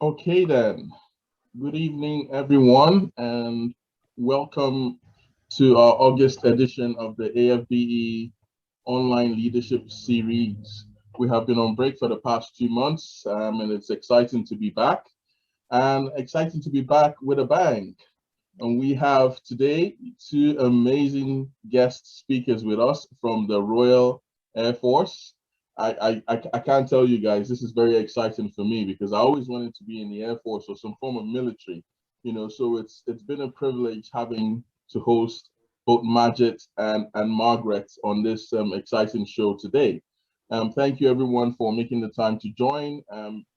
Okay then, good evening everyone and welcome to our August edition of the AFBE Online Leadership Series. We have been on break for the past 2 months and it's exciting to be back with a bang. And we have today two amazing guest speakers with us from the Royal Air Force. I can't tell you guys, this is very exciting for me because I always wanted to be in the Air Force or some form of military, so it's been a privilege having to host both Manjeet and Margaret on this exciting show today. Thank you everyone for making the time to join.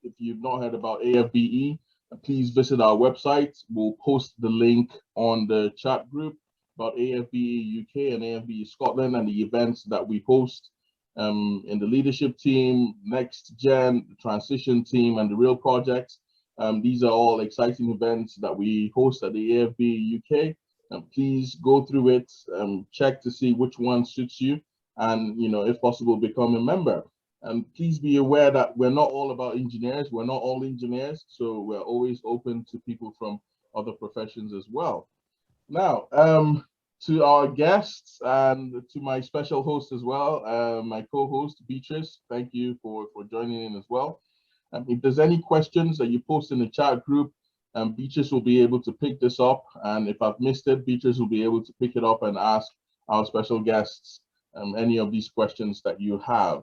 If you've not heard about AFBE, please visit our website. We'll post the link on the chat group about AFBE UK and AFBE Scotland and the events that we host in the leadership team, next gen, the transition team, and the real projects. These are all exciting events that we host at the AFBE UK. Please go through it, check to see which one suits you, and if possible, become a member. And please be aware that we're not all about engineers. We're not all engineers, so we're always open to people from other professions as well. Now, to our guests and to my special host as well, my co-host Bitrus, thank you for joining in as well. If there's any questions that you post in the chat group, Bitrus will be able to pick this up. And if I've missed it, Bitrus will be able to pick it up and ask our special guests any of these questions that you have.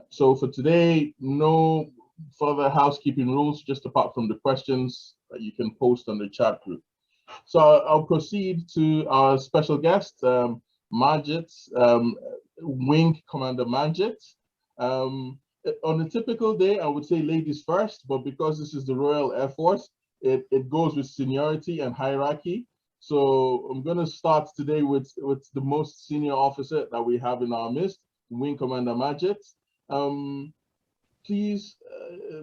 So for today, no further housekeeping rules, just apart from the questions that you can post on the chat group. So I'll proceed to our special guest, Manjeet, Wing Commander Manjeet. On a typical day, I would say ladies first, but because this is the Royal Air Force, it goes with seniority and hierarchy. So I'm going to start today with the most senior officer that we have in our midst, Wing Commander Manjeet. Please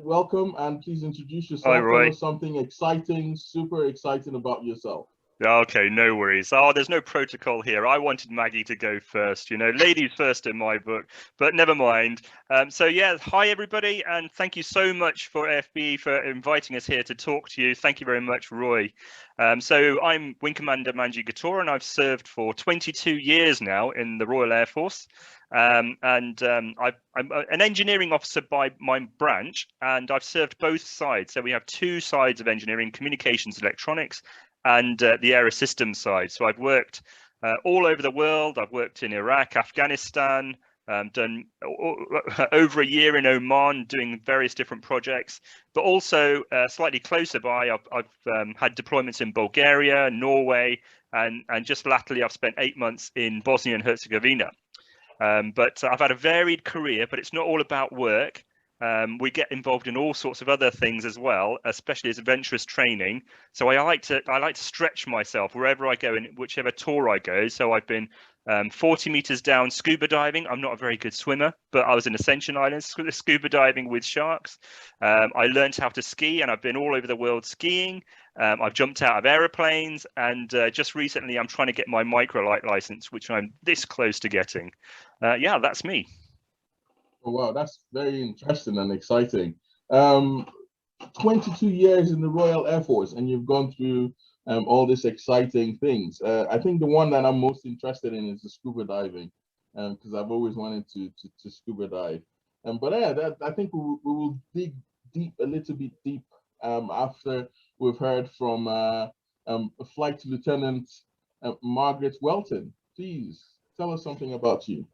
welcome and please introduce yourself. Hi, Roy. Tell us something exciting, super exciting about yourself. Okay, no worries. Oh, there's no protocol here. I wanted Maggie to go first, ladies first in my book, but never mind. So yeah, hi everybody, and thank you so much for AFBE for inviting us here to talk to you. Thank you very much, Roy. So I'm Wing Commander Manjeet Ghataora, and I've served for 22 years now in the Royal Air Force. I'm an engineering officer by my branch, and I've served both sides. So we have two sides of engineering: communications, electronics, and the aerosystems side. So I've worked all over the world. I've worked in Iraq, Afghanistan, done over a year in Oman doing various different projects, but also slightly closer by, I've had deployments in Bulgaria, Norway, and just latterly I've spent 8 months in Bosnia and Herzegovina. But I've had a varied career, but it's not all about work. We get involved in all sorts of other things as well, especially as adventurous training. So I like to stretch myself wherever I go and whichever tour I go. So I've been 40 meters down scuba diving. I'm not a very good swimmer, but I was in Ascension Island scuba diving with sharks. I learned how to ski, and I've been all over the world skiing. I've jumped out of aeroplanes, and just recently I'm trying to get my microlight license, which I'm this close to getting. Yeah, that's me. Oh, wow, that's very interesting and exciting. 22 years in the Royal Air Force, and you've gone through all these exciting things. I think the one that I'm most interested in is the scuba diving, because I've always wanted to scuba dive. But yeah, I think we will dig deep, a little bit deep, after we've heard from Flight Lieutenant Margaret Welton. Please tell us something about you.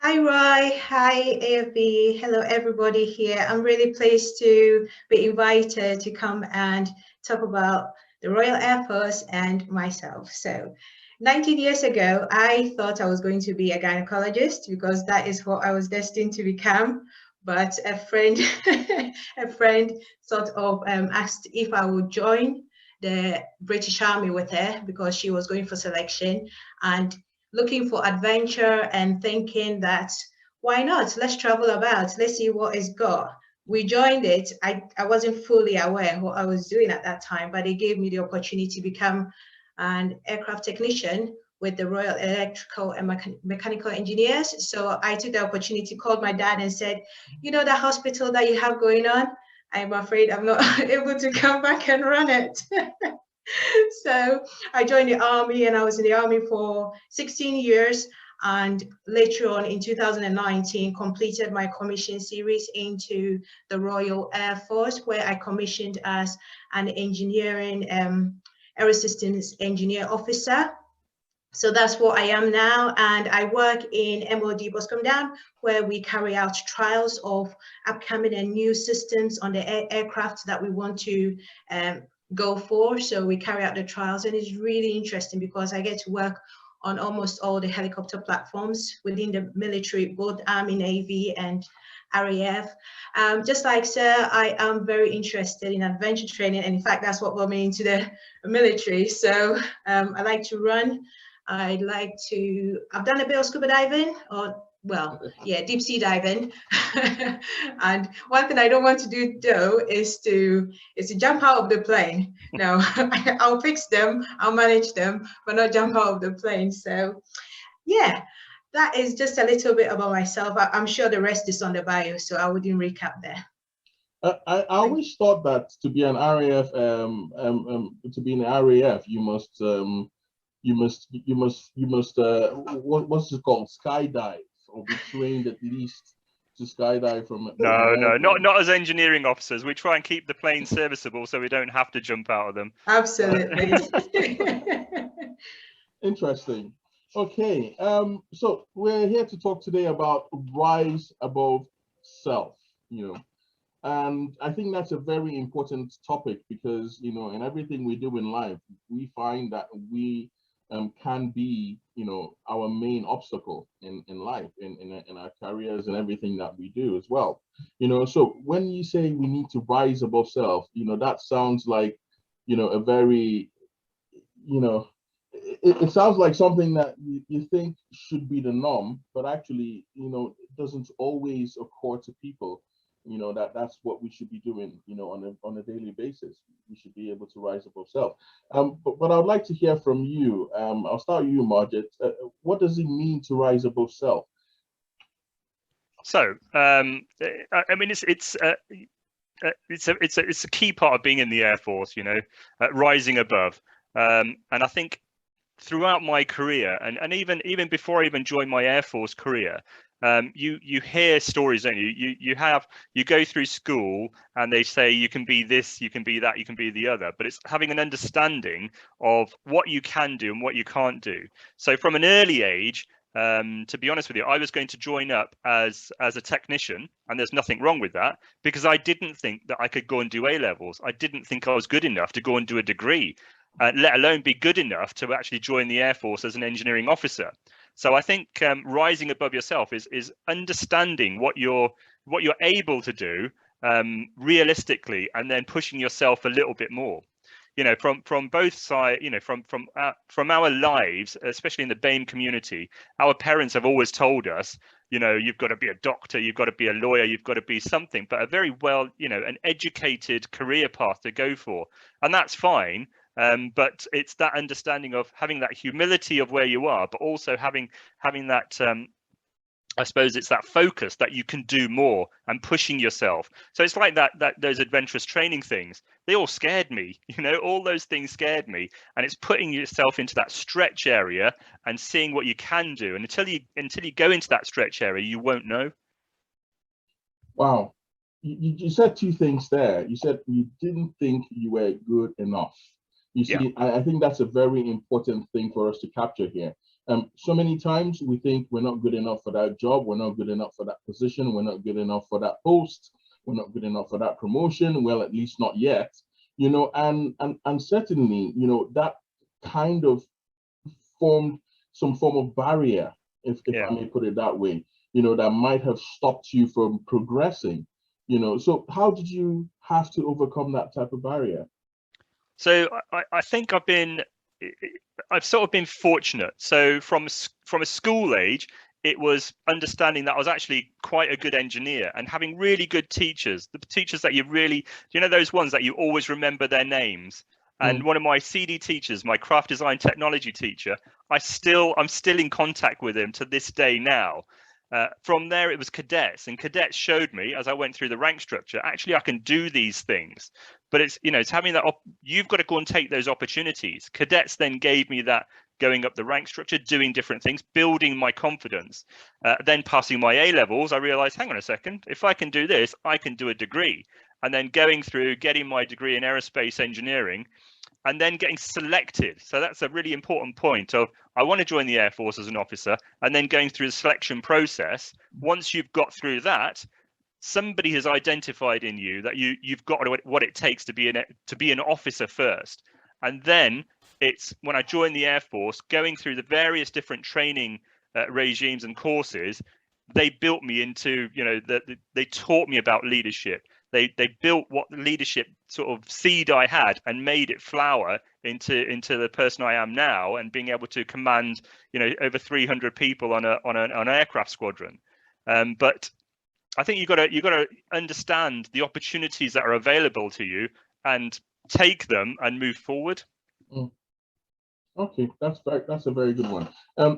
Hi, Roy. Hi, AFB. Hello, everybody here. I'm really pleased to be invited to come and talk about the Royal Air Force and myself. So 19 years ago, I thought I was going to be a gynecologist because that is what I was destined to become. But a friend sort of asked if I would join the British Army with her because she was going for selection and looking for adventure and thinking that why not, let's travel about, let's see what it's got. We joined it. I wasn't fully aware of what I was doing at that time, but it gave me the opportunity to become an aircraft technician with the Royal Electrical and Mechanical Engineers. So I took the opportunity, called my dad and said, you know that hospital that you have going on? I'm afraid I'm not able to come back and run it. So I joined the army, and I was in the army for 16 years. And later on in 2019, completed my commission series into the Royal Air Force, where I commissioned as an engineering aerosystems engineer officer. So that's what I am now, and I work in MOD Boscombe Down, where we carry out trials of upcoming and new systems on the aircraft that we want to go for. So we carry out the trials, and it's really interesting because I get to work on almost all the helicopter platforms within the military, both Army, Navy, and RAF. Just like Sir, I am very interested in adventure training, and in fact, that's what got me into the military. So I like to run. I've done a bit of scuba diving, or well, yeah, deep sea diving. And one thing I don't want to do though is to jump out of the plane. No, I'll fix them, I'll manage them, but not jump out of the plane. So yeah, that is just a little bit about myself. I'm sure the rest is on the bio, so I wouldn't recap there. I always thought that to be an RAF, to be in the RAF, you must what's it called, skydive, or be trained at least to skydive from. No, not as engineering officers. We try and keep the planes serviceable so we don't have to jump out of them. Absolutely. Interesting. Okay, so we're here to talk today about rise above self, and I think that's a very important topic because, in everything we do in life, we find that we can be, our main obstacle in life, in our careers and everything that we do as well. So when you say we need to rise above self, that sounds like, a very, it sounds like something that you think should be the norm, but actually, it doesn't always occur to people, that's what we should be doing, on a daily basis. We should be able to rise above self. But I would like to hear from you. I'll start with you, Margaret. What does it mean to rise above self? So, I mean, it's a key part of being in the Air Force, rising above. And I think throughout my career, and even before I even joined my Air Force career, you hear stories, don't you? You go through school and they say you can be this, you can be that, you can be the other, but it's having an understanding of what you can do and what you can't do. So from an early age, to be honest with you, I was going to join up as a technician, and there's nothing wrong with that, because I didn't think that I could go and do A levels. I didn't think I was good enough to go and do a degree, let alone be good enough to actually join the Air Force as an engineering officer. So I think rising above yourself is understanding what you're able to do realistically, and then pushing yourself a little bit more. From both sides, from our lives, especially in the BAME community, our parents have always told us, you've got to be a doctor, you've got to be a lawyer, you've got to be something, but a very well, an educated career path to go for, and that's fine. But it's that understanding of having that humility of where you are, but also having that, I suppose it's that focus that you can do more and pushing yourself. So it's like those adventurous training things, they all scared me, all those things scared me. And it's putting yourself into that stretch area and seeing what you can do. And until you go into that stretch area, you won't know. Wow. You said two things there. You said you didn't think you were good enough. You see, yeah. I think that's a very important thing for us to capture here. So many times we think we're not good enough for that job, we're not good enough for that position, we're not good enough for that post, we're not good enough for that promotion, well, at least not yet, and certainly, that kind of formed some form of barrier, if I may put it that way, that might have stopped you from progressing, so how did you have to overcome that type of barrier? So I think I've sort of been fortunate. So from a school age, it was understanding that I was actually quite a good engineer and having really good teachers, the teachers that you really, those ones that you always remember their names. And one of my CD teachers, my craft design technology teacher, I'm still in contact with him to this day now. From there, it was cadets, and cadets showed me as I went through the rank structure, actually, I can do these things. But it's, you know, it's having that, you've got to go and take those opportunities. Cadets then gave me that going up the rank structure, doing different things, building my confidence. Then passing my A levels, I realized, hang on a second, if I can do this, I can do a degree. And then going through, getting my degree in aerospace engineering, and then getting selected. So that's a really important point of, I want to join the Air Force as an officer, and then going through the selection process. Once you've got through that, somebody has identified in you that you've got what it takes to be an officer first. And then it's when I joined the Air Force, going through the various different training regimes and courses, they built me into, you know, they taught me about leadership. They built what leadership sort of seed I had and made it flower into the person I am now, and being able to command, you know, over 300 people on an aircraft squadron. But I think you've got to understand the opportunities that are available to you and take them and move forward. Okay, that's a very good one.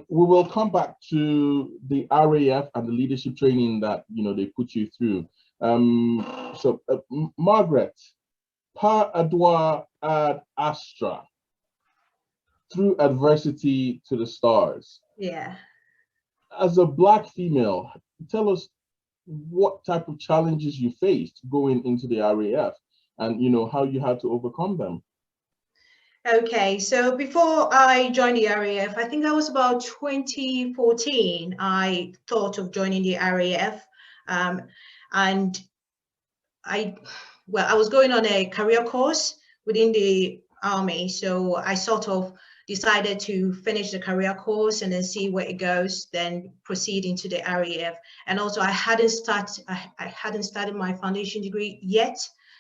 We will come back to the RAF and the leadership training that, you know, they put you through. Margaret, par adwa ad astra, through adversity to the stars. Yeah. As a Black female, tell us what type of challenges you faced going into the RAF, and, you know, how you had to overcome them. Okay, so before I joined the RAF, I think that was about 2014, I thought of joining the RAF. And I was going on a career course within the Army. So I sort of decided to finish the career course and then see where it goes, then proceed into the RAF. And also I hadn't started my foundation degree yet.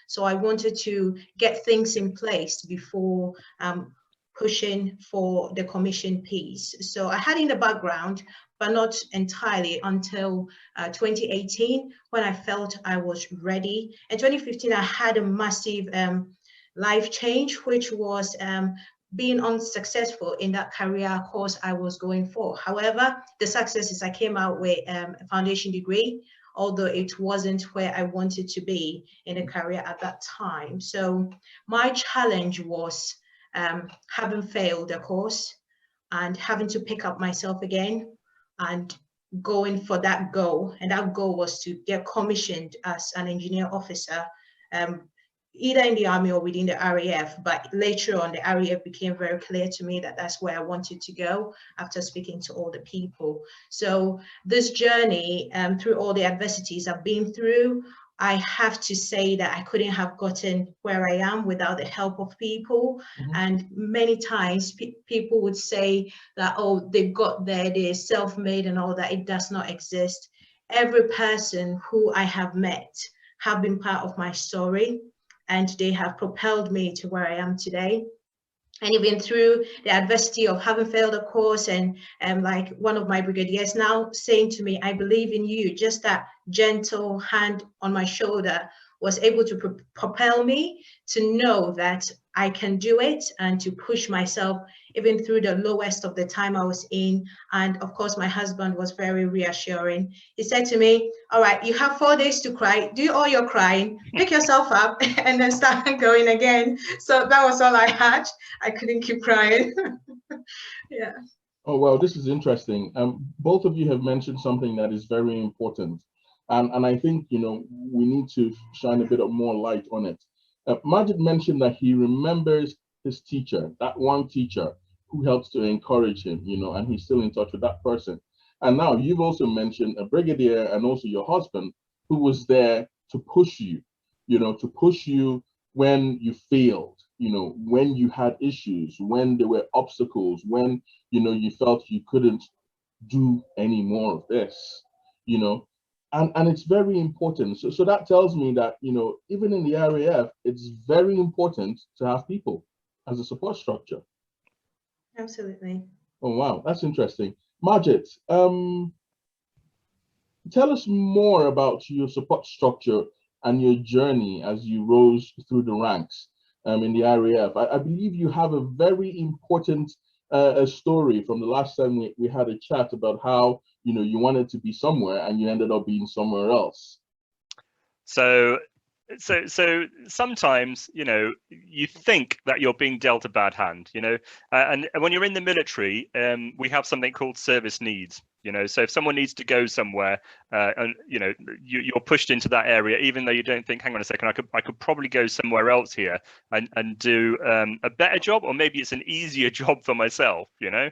So I wanted to get things in place before pushing for the commission piece. So I had in the background, but not entirely until 2018, when I felt I was ready. In 2015, I had a massive life change, which was being unsuccessful in that career course I was going for. However, the success is I came out with a foundation degree, although it wasn't where I wanted to be in a career at that time. So my challenge was having failed the course and having to pick up myself again and going for that goal. And that goal was to get commissioned as an engineer officer, either in the Army or within the RAF. But later on, the RAF became very clear to me that that's where I wanted to go after speaking to all the people. So this journey, through all the adversities I've been through, I have to say that I couldn't have gotten where I am without the help of people. Mm-hmm. And many times people would say that, oh, they've got there, they're self-made and all that. It does not exist. Every person who I have met have been part of my story, and they have propelled me to where I am today. And even through the adversity of having failed a course, and like one of my brigadiers now saying to me, I believe in you, just that gentle hand on my shoulder was able to propel me to know that I can do it and to push myself even through the lowest of the time I was in. And of course, my husband was very reassuring. He said to me, all right, you have 4 days to cry, do all your crying, pick yourself up and then start going again. So that was all I had. I couldn't keep crying. Yeah. Oh, well, this is interesting. Both of you have mentioned something that is very important. And I think, you know, we need to shine a bit of more light on it. Manjeet mentioned that he remembers his teacher, that one teacher who helps to encourage him, you know, and he's still in touch with that person. And now you've also mentioned a brigadier and also your husband who was there to push you, you know, to push you when you failed, you know, when you had issues, when there were obstacles, when, you know, you felt you couldn't do any more of this, you know. And it's very important. So that tells me that, you know, even in the RAF, it's very important to have people as a support structure. Absolutely. Oh, wow. That's interesting. Manjeet, tell us more about your support structure and your journey as you rose through the ranks in the RAF. I believe you have a very important a story from the last time we had a chat about how, you know, you wanted to be somewhere and you ended up being somewhere else? So sometimes, you know, you think that you're being dealt a bad hand, you know, and when you're in the military, we have something called service needs. You know, so if someone needs to go somewhere, and you know, you're pushed into that area, even though you don't think, hang on a second, I could probably go somewhere else here and do a better job, or maybe it's an easier job for myself, you know.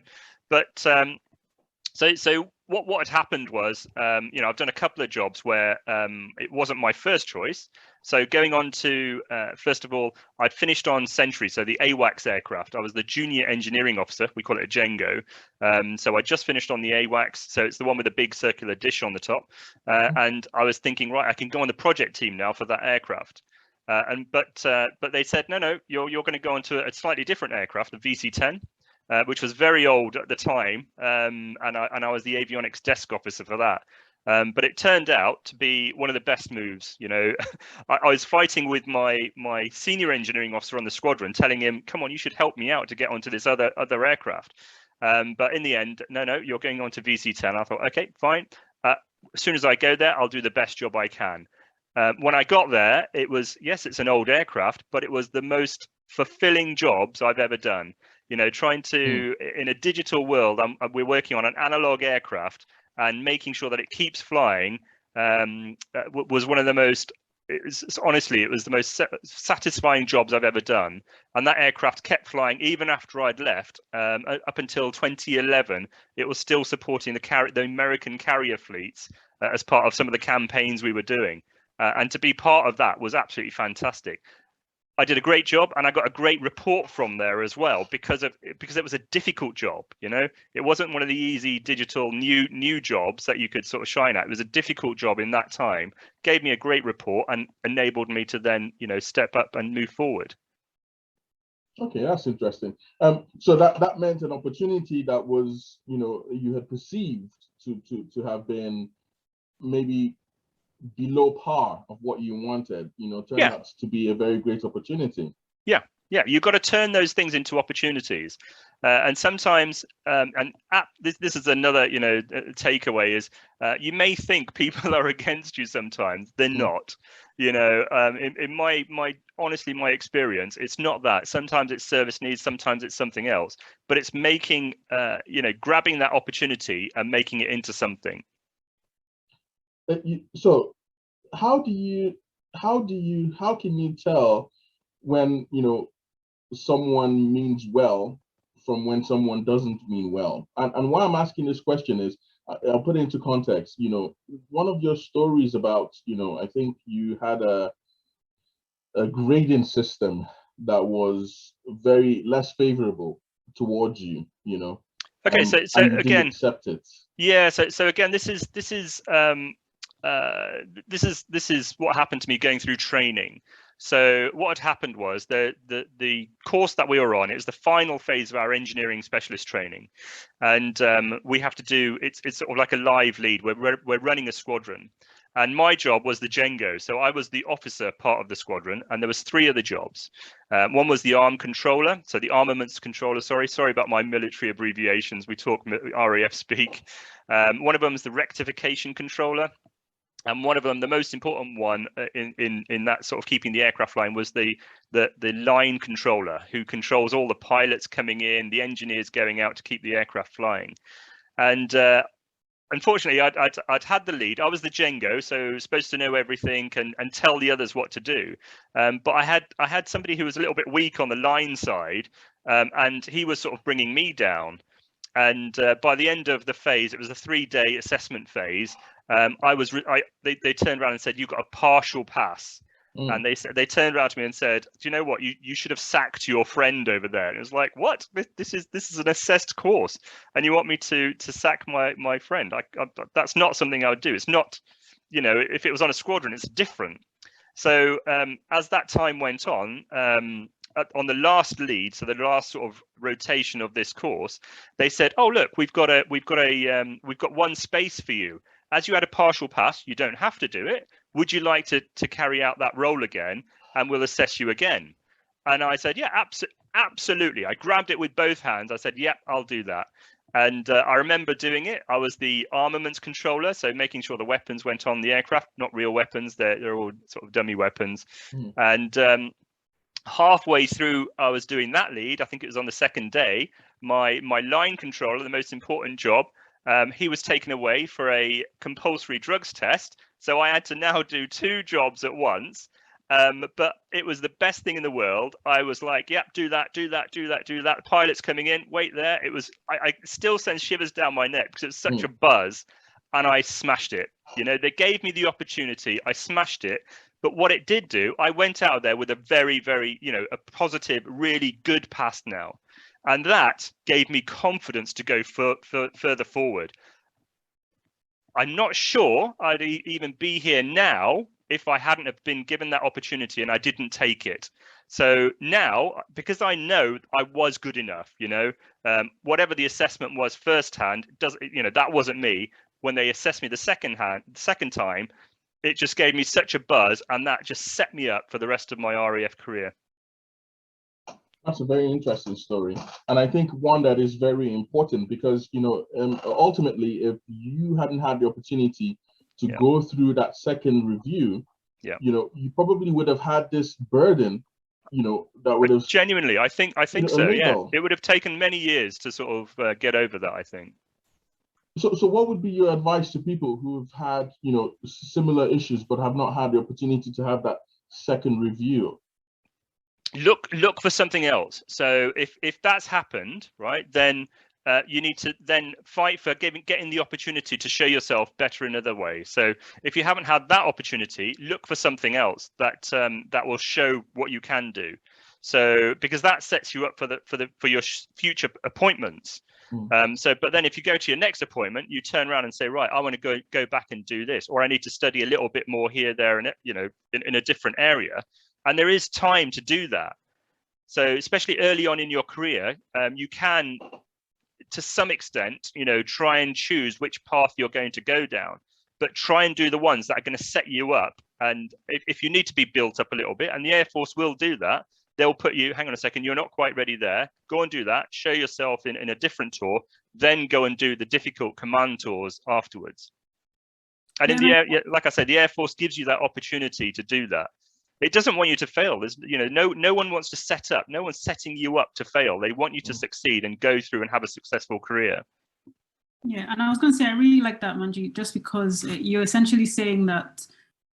But so what had happened was, you know, I've done a couple of jobs where it wasn't my first choice. So going on to, first of all, I'd finished on Sentry, so the AWACS aircraft. I was the junior engineering officer. We call it a Jengo. So I just finished on the AWACS. So it's the one with the big circular dish on the top. And I was thinking, right, I can go on the project team now for that aircraft. But they said, no, you're going to go onto a slightly different aircraft, the VC-10. Which was very old at the time, and I was the avionics desk officer for that. But it turned out to be one of the best moves. You know, I was fighting with my senior engineering officer on the squadron, telling him, "Come on, you should help me out to get onto this other aircraft." But in the end, no, you're going on to VC-10. I thought, okay, fine. As soon as I go there, I'll do the best job I can. When I got there, it was, yes, it's an old aircraft, but it was the most fulfilling jobs I've ever done. You know, trying to, in a digital world, we're working on an analog aircraft, and making sure that it keeps flying was one of the most, honestly, it was the most satisfying jobs I've ever done. And that aircraft kept flying even after I'd left. Up until 2011, it was still supporting the American carrier fleets as part of some of the campaigns we were doing. And to be part of that was absolutely fantastic. I did a great job, and I got a great report from there as well, because it was a difficult job. You know, it wasn't one of the easy digital new jobs that you could sort of shine at. It was a difficult job in that time. Gave me a great report and enabled me to then, you know, step up and move forward. Okay, that's interesting. So that meant an opportunity that was, you know, you had perceived to have been maybe below par of what you wanted, you know, turned out to be a very great opportunity. Yeah, you've got to turn those things into opportunities. And sometimes, this is another, you know, takeaway is, you may think people are against you sometimes. They're not. You know, in my honestly, my experience, it's not that. Sometimes it's service needs, sometimes it's something else. But it's making, you know, grabbing that opportunity and making it into something. So how can you tell when, you know, someone means well from when someone doesn't mean well? And why I'm asking this question is, I'll put it into context. You know, one of your stories about, you know, I think you had a grading system that was very less favorable towards you, you know. Okay, so again, accept it. Yeah, so again, this is what happened to me going through training. So what had happened was the course that we were on, it was the final phase of our engineering specialist training, and we have to do, it's sort of like a live lead. We're running a squadron, and my job was the Jengo. So I was the officer part of the squadron, and there was 3 other jobs. One was the arm controller, so the armaments controller. Sorry about my military abbreviations. We talk RAF speak. One of them is the rectification controller. And one of them, the most important one in that sort of keeping the aircraft flying, was the line controller, who controls all the pilots coming in, the engineers going out to keep the aircraft flying. And unfortunately, I'd had the lead. I was the Jengo, so supposed to know everything and tell the others what to do. But I had somebody who was a little bit weak on the line side, and he was sort of bringing me down. And by the end of the phase, it was a 3-day assessment phase. They turned around and said, "You've got a partial pass." And they turned around to me and said, "Do you know what? You should have sacked your friend over there." And it was like, what? This is an assessed course, and you want me to sack my friend? That's not something I would do. It's not, you know, if it was on a squadron, it's different. So as that time went on the last lead, so the last sort of rotation of this course, they said, "Oh, look, we've got one space for you. As you had a partial pass, you don't have to do it. Would you like to carry out that role again? And we'll assess you again." And I said, "Yeah, Absolutely. I grabbed it with both hands. I said, yep, I'll do that. And I remember doing it. I was the armaments controller, so making sure the weapons went on the aircraft, not real weapons. They're all sort of dummy weapons. And halfway through, I was doing that lead. I think it was on the second day. My line controller, the most important job, he was taken away for a compulsory drugs test. So I had to now do 2 jobs at once. But it was the best thing in the world. I was like, yep, do that, do that, do that, do that. The pilot's coming in, wait there. It was, I still send shivers down my neck because it was such a buzz, and I smashed it. You know, they gave me the opportunity, I smashed it. But what it did do, I went out there with a very, very, you know, a positive, really good past now. And that gave me confidence to go further forward. I'm not sure I'd even be here now if I hadn't have been given that opportunity and I didn't take it. So now, because I know I was good enough, you know, whatever the assessment was firsthand, you know, that wasn't me. When they assessed me the second time, it just gave me such a buzz, and that just set me up for the rest of my RAF career. That's a very interesting story, and I think one that is very important because, you know, ultimately, if you hadn't had the opportunity to go through that second review, you know, you probably would have had this burden, you know, that would have genuinely, I think so. Yeah, it would have taken many years to sort of get over that, I think. So what would be your advice to people who've had, you know, similar issues but have not had the opportunity to have that second review? Look for something else. So if that's happened, right, then you need to then fight for getting the opportunity to show yourself better in other ways. So if you haven't had that opportunity, look for something else that that will show what you can do. So because that sets you up for your future appointments. But then if you go to your next appointment, you turn around and say, right, I want to go back and do this, or I need to study a little bit more here, there, and, you know, in a different area. And there is time to do that. So especially early on in your career, you can, to some extent, you know, try and choose which path you're going to go down, but try and do the ones that are going to set you up. And if you need to be built up a little bit, and the Air Force will do that, they'll put you, hang on a second, you're not quite ready there. Go and do that, show yourself in a different tour, then go and do the difficult command tours afterwards. And in the air, like I said, the Air Force gives you that opportunity to do that. It doesn't want you to fail. There's, you know, no one wants to set up. No one's setting you up to fail. They want you to succeed and go through and have a successful career. Yeah, and I was going to say, I really like that, Manjeet, just because you're essentially saying that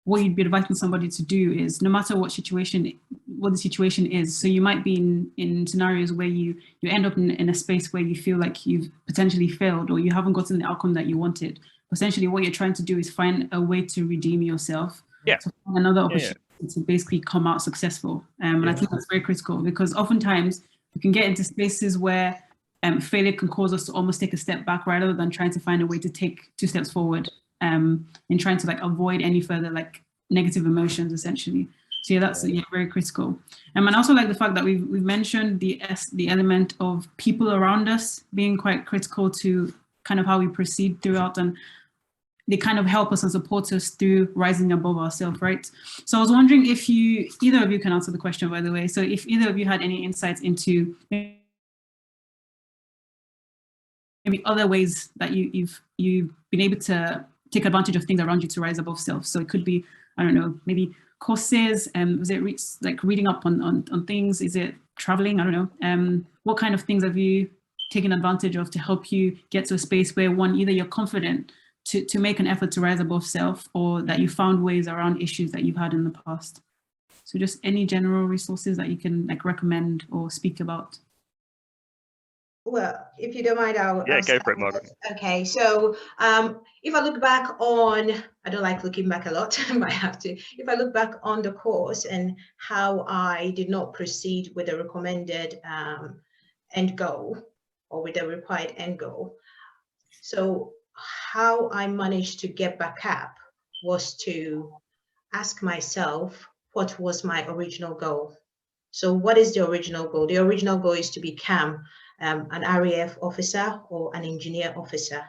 what you'd be advising somebody to do is, no matter what the situation is. So you might be in scenarios where you end up in a space where you feel like you've potentially failed or you haven't gotten the outcome that you wanted. Essentially, what you're trying to do is find a way to redeem yourself. Yeah. To find another opportunity to basically come out successful. And I think that's very critical, because oftentimes we can get into spaces where failure can cause us to almost take a step back rather than trying to find a way to take 2 steps forward, in trying to like avoid any further like negative emotions, essentially. So yeah, that's very critical. And I also like the fact that we've mentioned the element of people around us being quite critical to kind of how we proceed throughout, and they kind of help us and support us through rising above ourselves, right? So I was wondering if either of you can answer the question, by the way. So if either of you had any insights into maybe other ways that you've been able to take advantage of things around you to rise above self. So it could be, I don't know, maybe courses, was it like reading up on things? Is it traveling? I don't know. What kind of things have you taken advantage of to help you get to a space where, one, either you're confident to make an effort to rise above self, or that you found ways around issues that you've had in the past? So just any general resources that you can like recommend or speak about. Well, if you don't mind, I'll go for it, Margaret. Okay, so if I look back on, I don't like looking back a lot, I might have to. If I look back on the course and how I did not proceed with the recommended end goal, or with the required end goal. So how I managed to get back up was to ask myself, what was my original goal? So what is the original goal? The original goal is to become an RAF officer or an engineer officer,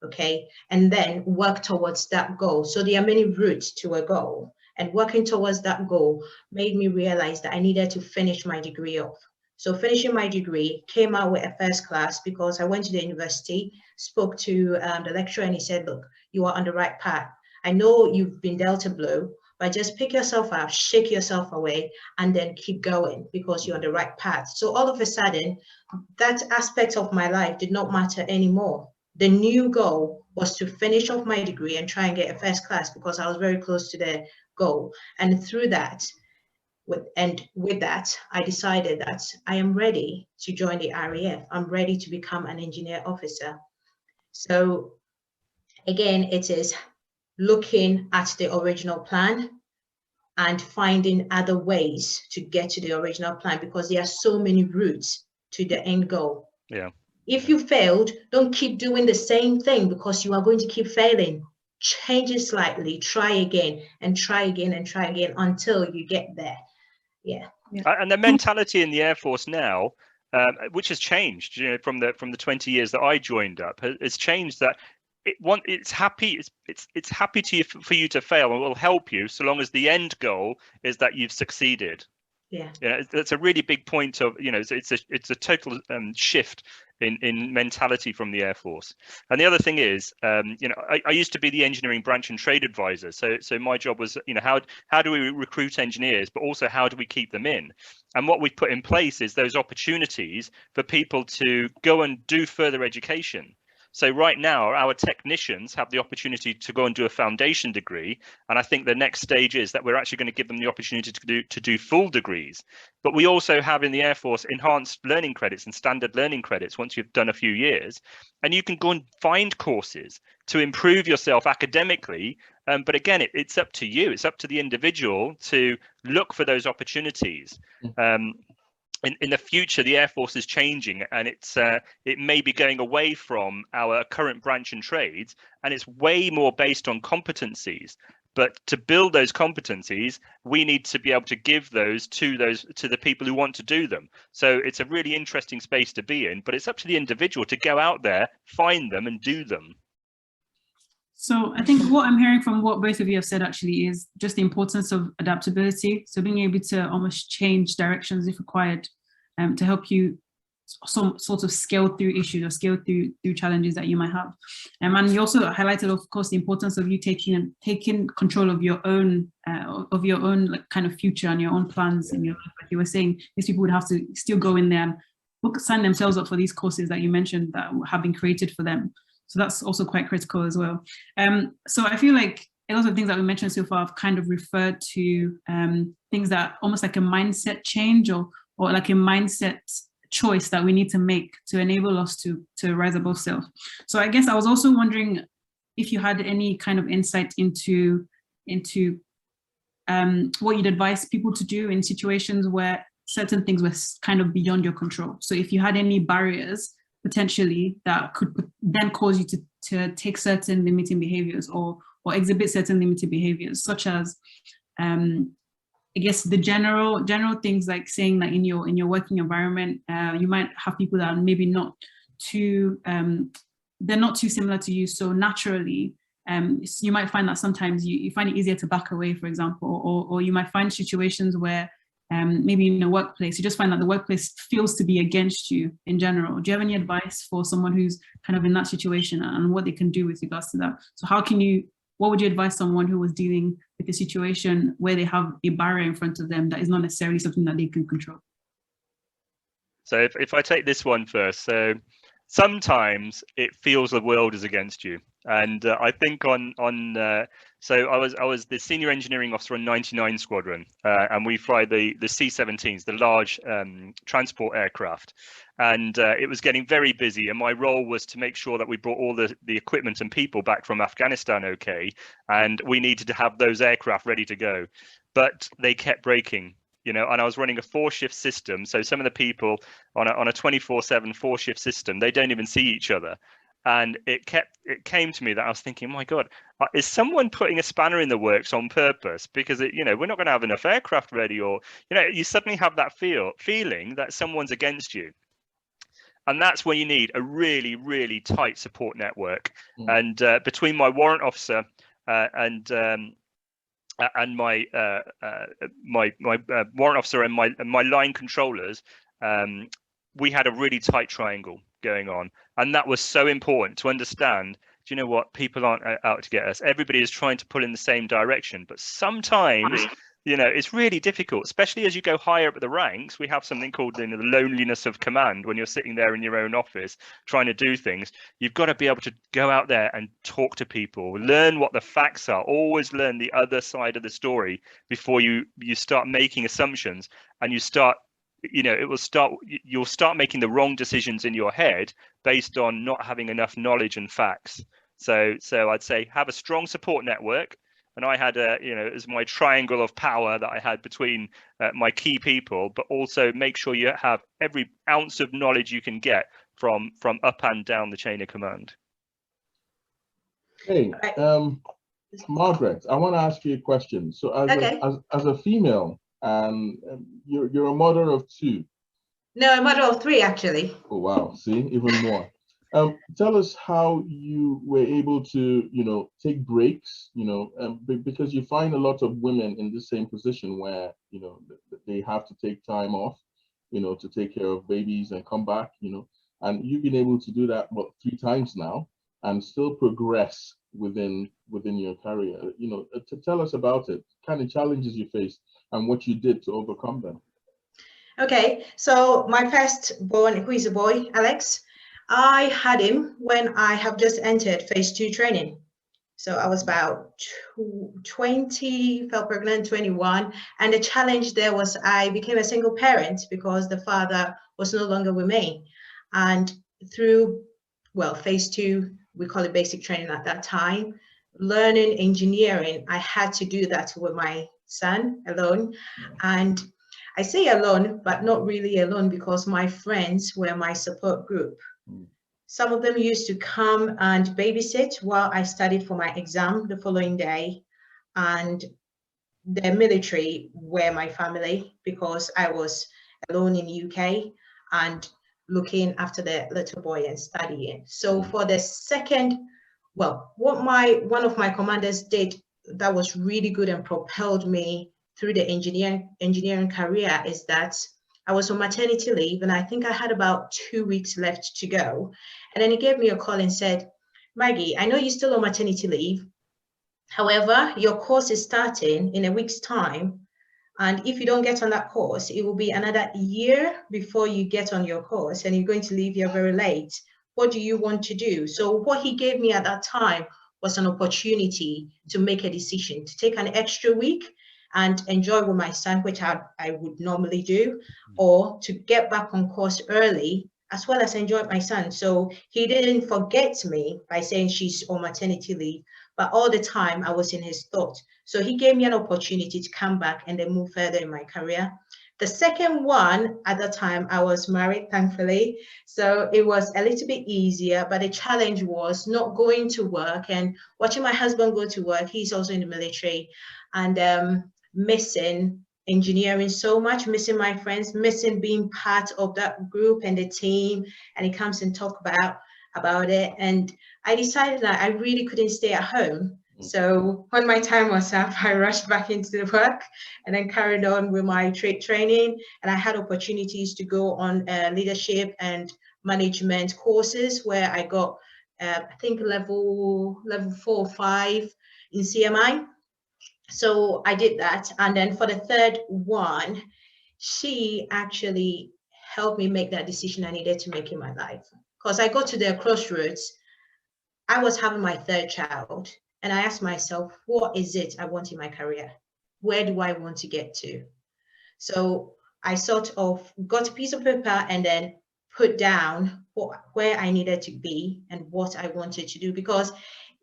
okay? And then work towards that goal. So there are many routes to a goal, and working towards that goal made me realize that I needed to finish my degree off. So finishing my degree, came out with a first class because I went to the university, spoke to the lecturer, and he said, look, you are on the right path. I know you've been dealt a blow, but just pick yourself up, shake yourself away, and then keep going because you're on the right path. So all of a sudden, that aspect of my life did not matter anymore. The new goal was to finish off my degree and try and get a first class because I was very close to the goal. And through that, with that, I decided that I am ready to join the RAF. I'm ready to become an engineer officer. So again, it is looking at the original plan and finding other ways to get to the original plan because there are so many routes to the end goal. Yeah. If you failed, don't keep doing the same thing because you are going to keep failing. Change it slightly, try again and try again and try again until you get there. Yeah. And the mentality in the Air Force now, which has changed, you know, from the 20 years that I joined up, has changed that it's happy for you to fail and will help you so long as the end goal is that you've succeeded. Yeah. That's a really big point of, you know, it's a total shift in mentality from the Air Force. And the other thing is, you know, I used to be the engineering branch and trade advisor. So my job was, you know, how do we recruit engineers, but also how do we keep them in? And what we put in place is those opportunities for people to go and do further education. So right now, our technicians have the opportunity to go and do a foundation degree. And I think the next stage is that we're actually going to give them the opportunity to do full degrees. But we also have in the Air Force enhanced learning credits and standard learning credits once you've done a few years. And you can go and find courses to improve yourself academically. But again, it's up to you. It's up to the individual to look for those opportunities. In the future, the Air Force is changing, and it may be going away from our current branch and trades, and it's way more based on competencies. But to build those competencies, we need to be able to give those to the people who want to do them. So it's a really interesting space to be in, but it's up to the individual to go out there, find them, and do them. So I think what I'm hearing from what both of you have said actually is just the importance of adaptability. So being able to almost change directions if required, to help you some sort of scale through issues or scale through challenges that you might have. And you also highlighted, of course, the importance of you taking control of your own like kind of future and your own plans in your life. Like you were saying, these people would have to still go in there and sign themselves up for these courses that you mentioned that have been created for them. So that's also quite critical as well. So I feel like a lot of things that we mentioned so far have kind of referred to things that almost like a mindset change or like a mindset choice that we need to make to enable us to rise above self. So I guess I was also wondering if you had any kind of insight into what you'd advise people to do in situations where certain things were kind of beyond your control. So if you had any barriers potentially that could then cause you to take certain limiting behaviors or exhibit certain limiting behaviors, such as I guess the general things like saying that in your working environment, you might have people that are maybe not too they're not too similar to you. So naturally, you might find that sometimes you find it easier to back away, for example, or you might find situations where maybe in a workplace, you just find that the workplace feels to be against you in general. Do you have any advice for someone who's kind of in that situation and what they can do with regards to that? So what would you advise someone who was dealing with a situation where they have a barrier in front of them that is not necessarily something that they can control? So if I take this one first, so sometimes it feels the world is against you. And I think so I was the senior engineering officer on 99 Squadron, and we fly the C-17s, the large transport aircraft. And it was getting very busy, and my role was to make sure that we brought all the equipment and people back from Afghanistan okay, and we needed to have those aircraft ready to go. But they kept breaking. You know, and I was running a 4-shift system. So some of the people on a 24/7 4-shift system, they don't even see each other. And it came to me that I was thinking, my God, is someone putting a spanner in the works on purpose? Because we're not going to have enough aircraft ready, or you suddenly have that feeling that someone's against you. And that's when you need a really, really tight support network. And between my warrant officer and my warrant officer and my line controllers, we had a really tight triangle going on, and that was so important to understand. Do you know what? People aren't out to get us. Everybody is trying to pull in the same direction, but sometimes, you know, it's really difficult, especially as you go higher up the ranks. We have something called, you know, the loneliness of command. When you're sitting there in your own office trying to do things, you've got to be able to go out there and talk to people, learn what the facts are, always learn the other side of the story before you start making assumptions, and you start, you know, you'll start making the wrong decisions in your head based on not having enough knowledge and facts. So I'd say have a strong support network. And I had you know, as my triangle of power that I had between my key people, but also make sure you have every ounce of knowledge you can get from up and down the chain of command. Hey, Margaret, I want to ask you a question. So as a female, and you're a mother of 2. No, a mother of 3 actually. Oh wow, see, even more. Tell us how you were able to, you know, take breaks, you know, because you find a lot of women in the same position where, you know, they have to take time off, you know, to take care of babies and come back, you know, and you've been able to do that, what, 3 times now, and still progress within your career. You know, to tell us about it, kind of challenges you faced and what you did to overcome them. Okay, so my firstborn, who is a boy, Alex, I had him when I have just entered phase 2 training. So I was about 20, fell pregnant, 21. And the challenge there was I became a single parent because the father was no longer with me. And through, well, phase 2, we call it basic training at that time, learning engineering, I had to do that with my son alone. And I say alone, but not really alone, because my friends were my support group. Some of them used to come and babysit while I studied for my exam the following day. And the military were my family because I was alone in the UK and looking after the little boy and studying. So for the second, well, what one of my commanders did that was really good and propelled me through the engineering career is that I was on maternity leave, and I think I had about 2 weeks left to go. And then he gave me a call and said, Maggie, I know you're still on maternity leave. However, your course is starting in a week's time. And if you don't get on that course, it will be another year before you get on your course, and you're going to leave here very late. What do you want to do? So what he gave me at that time was an opportunity to make a decision, to take an extra week and enjoy with my son, which I would normally do, or to get back on course early, as well as enjoy my son. So he didn't forget me by saying she's on maternity leave, but all the time I was in his thought. So he gave me an opportunity to come back and then move further in my career. The second one, at that time, I was married, thankfully. So it was a little bit easier, but the challenge was not going to work and watching my husband go to work. He's also in the military, and missing engineering so much, missing my friends, missing being part of that group and the team. And he comes and talk about it. And I decided that I really couldn't stay at home. So when my time was up, I rushed back into the work and then carried on with my trade training. And I had opportunities to go on leadership and management courses where I got, I think, level 4 or 5 in CMI. So I did that. And then for the third one, she actually helped me make that decision I needed to make in my life. Because I got to the crossroads. I was having my 3rd child. And I asked myself, what is it I want in my career? Where do I want to get to? So I sort of got a piece of paper and then put down where I needed to be and what I wanted to do, because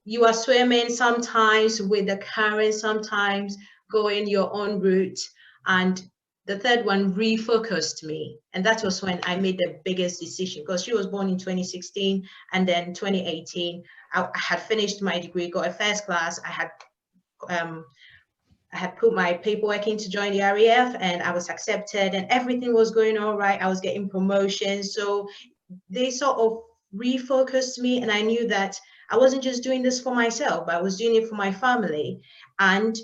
you are swimming sometimes with the current, sometimes going your own route. And the third one refocused me. And that was when I made the biggest decision, because she was born in 2016, and then 2018, I had finished my degree, got a first class. I had put my paperwork in to join the RAF, and I was accepted, and everything was going all right. I was getting promotions. So they sort of refocused me, and I knew that I wasn't just doing this for myself, but I was doing it for my family. And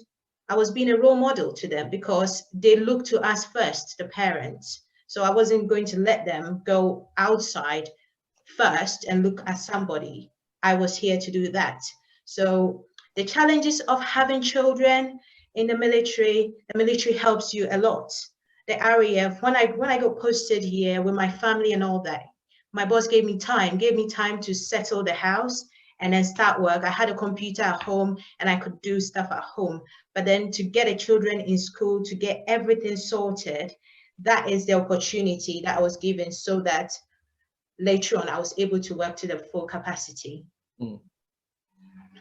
I was being a role model to them because they look to us first, the parents. So I wasn't going to let them go outside first and look at somebody. I was here to do that. So the challenges of having children in the military helps you a lot. The RAF, when I got posted here with my family and all that, my boss gave me time to settle the house and then start work. I had a computer at home and I could do stuff at home. But then to get the children in school, to get everything sorted, that is the opportunity that I was given, so that later on I was able to work to the full capacity. Mm.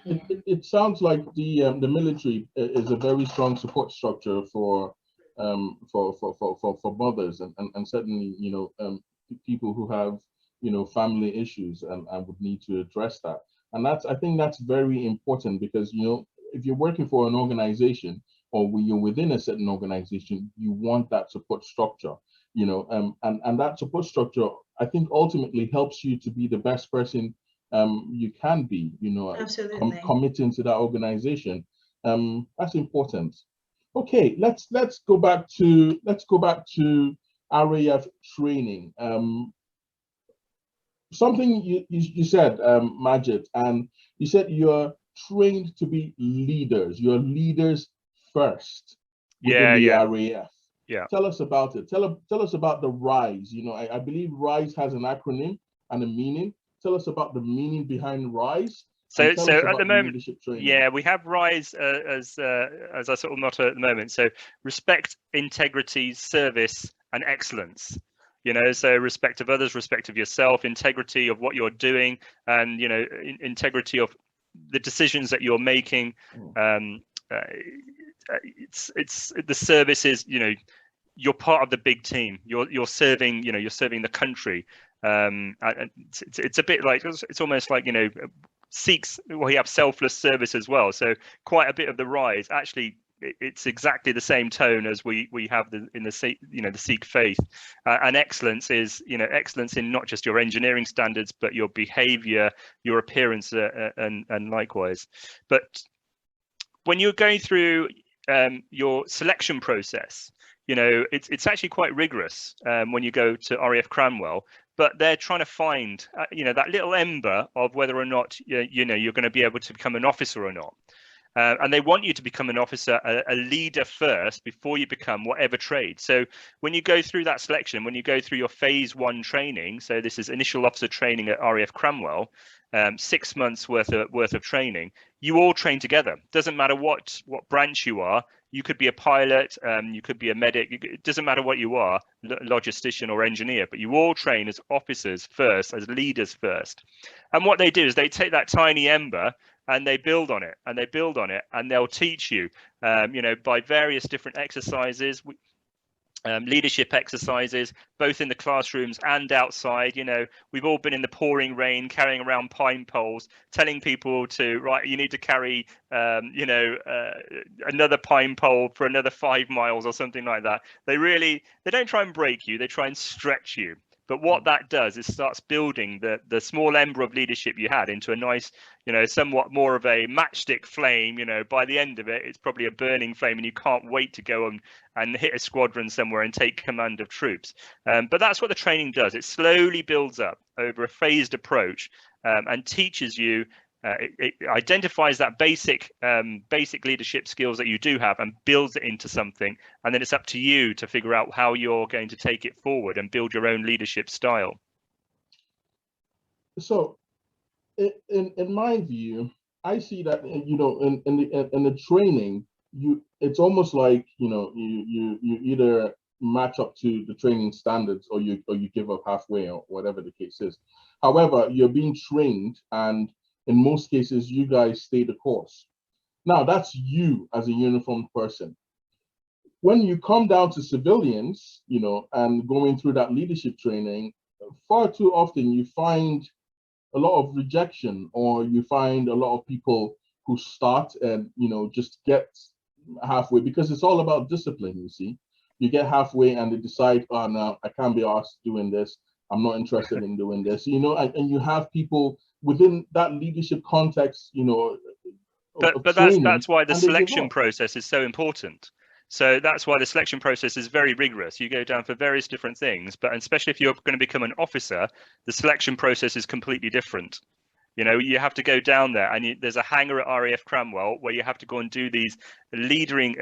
Yeah. It sounds like the military is a very strong support structure for mothers and certainly, you know, people who have, you know, family issues and would need to address that. And I think that's very important, because, you know, if you're working for an organization or you're within a certain organization, you want that support structure, you know, and that support structure, I think, ultimately helps you to be the best person you can be, you know, committing to that organization. That's important. Okay, let's go back to RAF training. Something you said, Manjeet, and you said you're trained to be leaders. You're leaders first within the RAF. Yeah. Tell us about it. Tell us about the RISE. You know, I believe RISE has an acronym and a meaning. Tell us about the meaning behind RISE. So at the moment, yeah, we have RISE as our sort of motto at the moment. So respect, integrity, service, and excellence. You know, so respect of others, respect of yourself, integrity of what you're doing, and, you know, integrity of the decisions that you're making. It's the service is, you know, you're part of the big team. You're serving, you know, you're serving the country. It's a bit like, it's almost like, you know, Sikhs, well, we have selfless service as well. So quite a bit of the RISE, actually, it's exactly the same tone as we have in the Sikh, you know, the Sikh faith. And excellence is, you know, excellence in not just your engineering standards, but your behavior, your appearance, and likewise. But when you're going through your selection process, you know, it's actually quite rigorous when you go to RAF Cranwell. But they're trying to find, you know, that little ember of whether or not, you know, you're going to be able to become an officer or not. And they want you to become an officer, a leader first, before you become whatever trade. So when you go through that selection, when you go through your phase 1 training, so this is initial officer training at RAF Cranwell, 6 months worth of training, you all train together. Doesn't matter what branch you are. You could be a pilot, you could be a medic. It doesn't matter what you are, logistician or engineer, but you all train as officers first, as leaders first. And what they do is they take that tiny ember and they build on it, and they build on it, and they'll teach you, you know, by various different exercises, leadership exercises, both in the classrooms and outside. You know, we've all been in the pouring rain, carrying around pine poles, telling people to, right, you need to carry, you know, another pine pole for another 5 miles or something like that. They don't try and break you, they try and stretch you. But what that does is starts building the small ember of leadership you had into a nice, you know, somewhat more of a matchstick flame. You know, by the end of it, it's probably a burning flame, and you can't wait to go and hit a squadron somewhere and take command of troops. But that's what the training does. It slowly builds up over a phased approach, and teaches you. It identifies that basic leadership skills that you do have and builds it into something, and then it's up to you to figure out how you're going to take it forward and build your own leadership style. So, in my view, I see that, you know, in the training, it's almost like, you know, you either match up to the training standards or you give up halfway, or whatever the case is. However, you're being trained, and in most cases, you guys stay the course. Now, that's you as a uniformed person. When you come down to civilians, you know, and going through that leadership training, far too often you find a lot of rejection, or you find a lot of people who start and, you know, just get halfway, because it's all about discipline. You see, you get halfway and they decide, oh no, I can't be asked doing this, I'm not interested in doing this, you know, and you have people within that leadership context, you know. But that's why the selection process is so important. So that's why the selection process is very rigorous. You go down for various different things, but especially if you're going to become an officer, the selection process is completely different. You know, you have to go down there, and there's a hangar at RAF Cranwell where you have to go and do these leading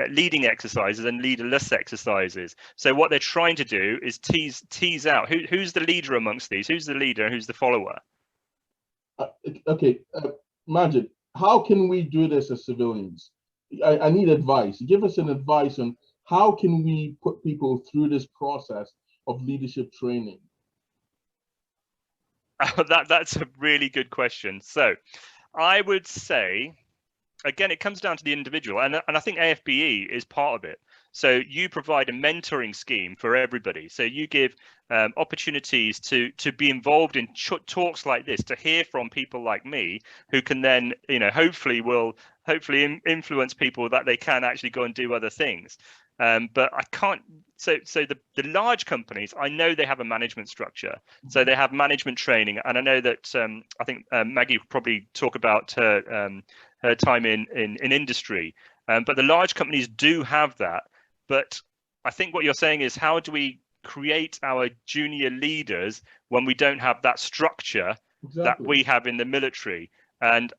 exercises and leaderless exercises. So what they're trying to do is tease out who's the leader amongst these, who's the leader, and who's the follower. Okay, Manjeet, how can we do this as civilians? I need advice. Give us an advice on how can we put people through this process of leadership training? That's a really good question. So I would say, again, it comes down to the individual, and I think AFBE is part of it. So you provide a mentoring scheme for everybody. So you give opportunities to be involved in talks like this, to hear from people like me, who can then, you know, hopefully influence people that they can actually go and do other things. But I can't. So the large companies, I know they have a management structure. So they have management training, and I know that I think Maggie will probably talk about her time in industry. But the large companies do have that. But I think what you're saying is, how do we create our junior leaders when we don't have that structure that we have in the military? And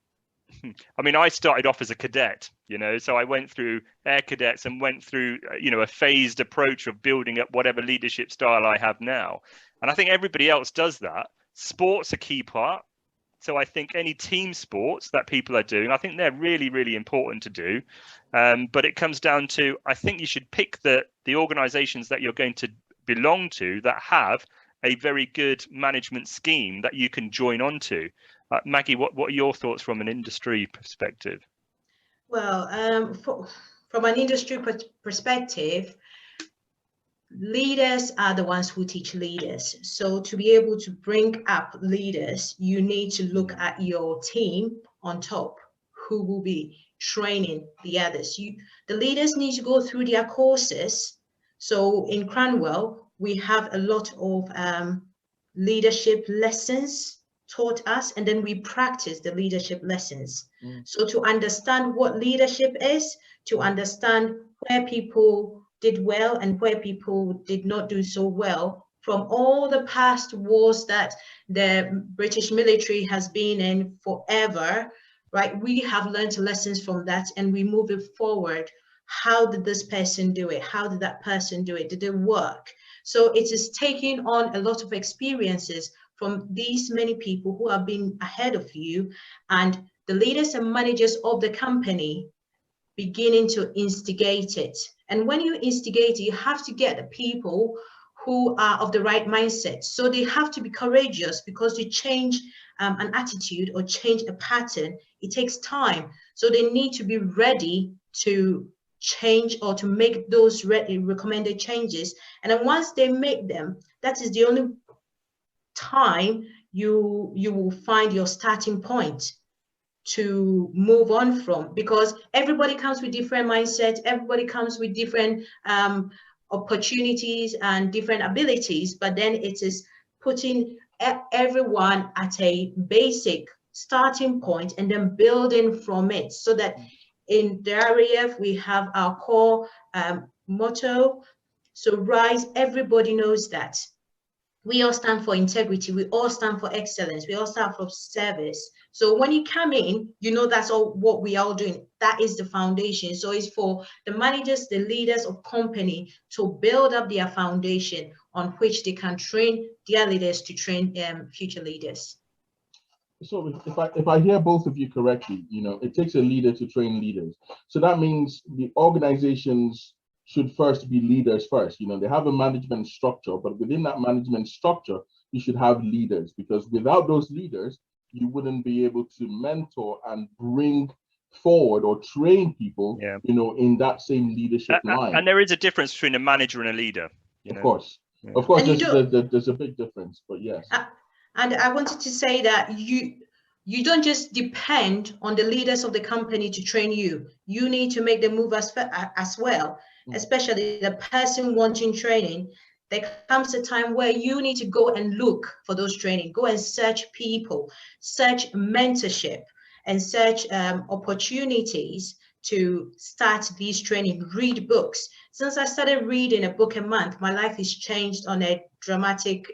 I mean, I started off as a cadet, you know, so I went through air cadets and went through, you know, a phased approach of building up whatever leadership style I have now. And I think everybody else does that. Sport's a key part. So I think any team sports that people are doing, I think they're really, really important to do. But it comes down to, I think you should pick the organizations that you're going to belong to that have a very good management scheme that you can join on to. Maggie, what are your thoughts from an industry perspective? Well, from an industry perspective, leaders are the ones who teach leaders. So to be able to bring up leaders, you need to look at your team on top, who will be training the others. The leaders need to go through their courses. So in Cranwell, we have a lot of leadership lessons taught us, and then we practice the leadership lessons. So to understand what leadership is, to understand where people did well and where people did not do so well, from all the past wars that the British military has been in forever, right? We have learned lessons from that, and we move it forward. How did this person do it? How did that person do it? Did it work? So it is taking on a lot of experiences from these many people who have been ahead of you, and the leaders and managers of the company beginning to instigate it. And when you instigate, you have to get the people who are of the right mindset. So they have to be courageous, because to change an attitude or change a pattern, it takes time. So they need to be ready to change or to make those recommended changes. And then once they make them, that is the only time you will find your starting point to move on from, because everybody comes with different mindsets, everybody comes with different opportunities and different abilities, but then it is putting everyone at a basic starting point and then building from it, so that in the RAF we have our core motto. So rise, everybody knows that. We all stand for integrity, we all stand for excellence, we all stand for service. So when you come in, you know that's all what we are all doing. That is the foundation. So it's for the managers, the leaders of company to build up their foundation on which they can train their leaders to train future leaders. So if I hear both of you correctly, you know, it takes a leader to train leaders. So that means the organizations should first be leaders first. You know, they have a management structure, but within that management structure, you should have leaders, because without those leaders, you wouldn't be able to mentor and bring forward or train people, you know, in that same leadership line. And there is a difference between a manager and a leader. You know? Of course, of course, there's a big difference, but yes. And I wanted to say that you don't just depend on the leaders of the company to train you. You need to make the move as well, especially the person wanting training. There comes a time where you need to go and look for those training, go and search people, search mentorship, and search opportunities to start this training, read books. Since I started reading a book a month, my life has changed on a dramatic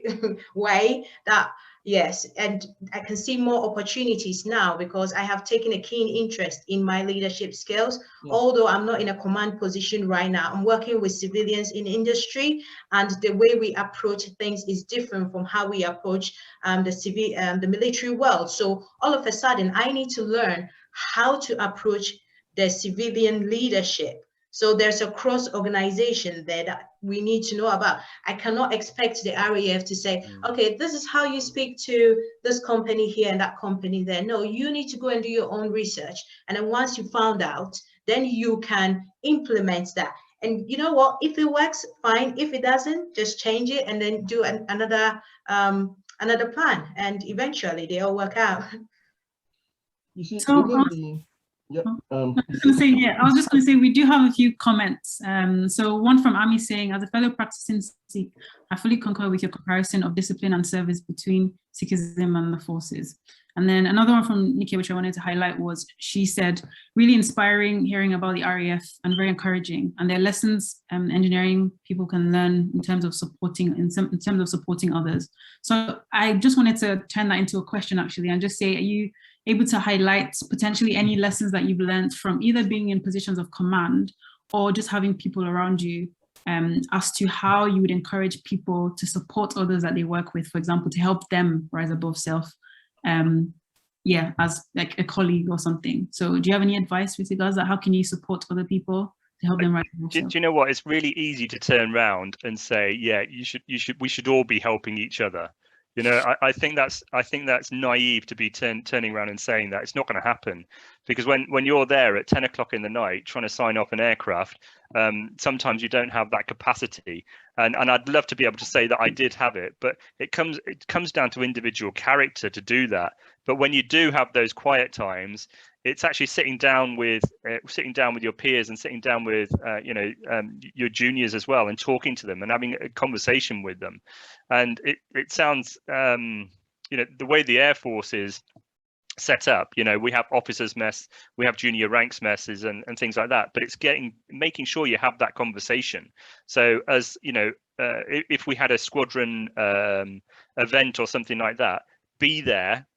way. That, yes, and I can see more opportunities now because I have taken a keen interest in my leadership skills. Although I'm not in a command position right now, I'm working with civilians in industry, and the way we approach things is different from how we approach the military world. So all of a sudden, I need to learn how to approach the civilian leadership. So there's a cross organization there that we need to know about. I cannot expect the RAF to say, okay, this is how you speak to this company here and that company there. No, you need to go and do your own research. And then once you found out, then you can implement that. And you know what, if it works, fine. If it doesn't, just change it and then do another plan. And eventually they all work out. You see, So, I was just going to say, we do have a few comments. So one from Ami saying, as a fellow practicing Sikh, I fully concur with your comparison of discipline and service between Sikhism and the forces. And then another one from Nikki, which I wanted to highlight, was she said, really inspiring hearing about the RAF and very encouraging. And there are lessons engineering people can learn in terms of supporting others. So I just wanted to turn that into a question actually, and just say, are you able to highlight potentially any lessons that you've learned from either being in positions of command or just having people around you, as to how you would encourage people to support others that they work with, for example, to help them rise above self, as like a colleague or something. So do you have any advice with regards to that? How can you support other people to help them rise above self? Do you know what? It's really easy to turn around and say, yeah, we should all be helping each other. You know, I think that's naive to be turning around and saying that. It's not going to happen, because when you're there at 10 o'clock in the night trying to sign off an aircraft, sometimes you don't have that capacity. And I'd love to be able to say that I did have it, but it comes down to individual character to do that. But when you do have those quiet times, it's actually sitting down with your peers and sitting down with your juniors as well, and talking to them and having a conversation with them. And it sounds the way the Air Force is set up, we have officers mess, we have junior ranks messes and things like that, but it's making sure you have that conversation. So as if we had a squadron event or something like that, be there,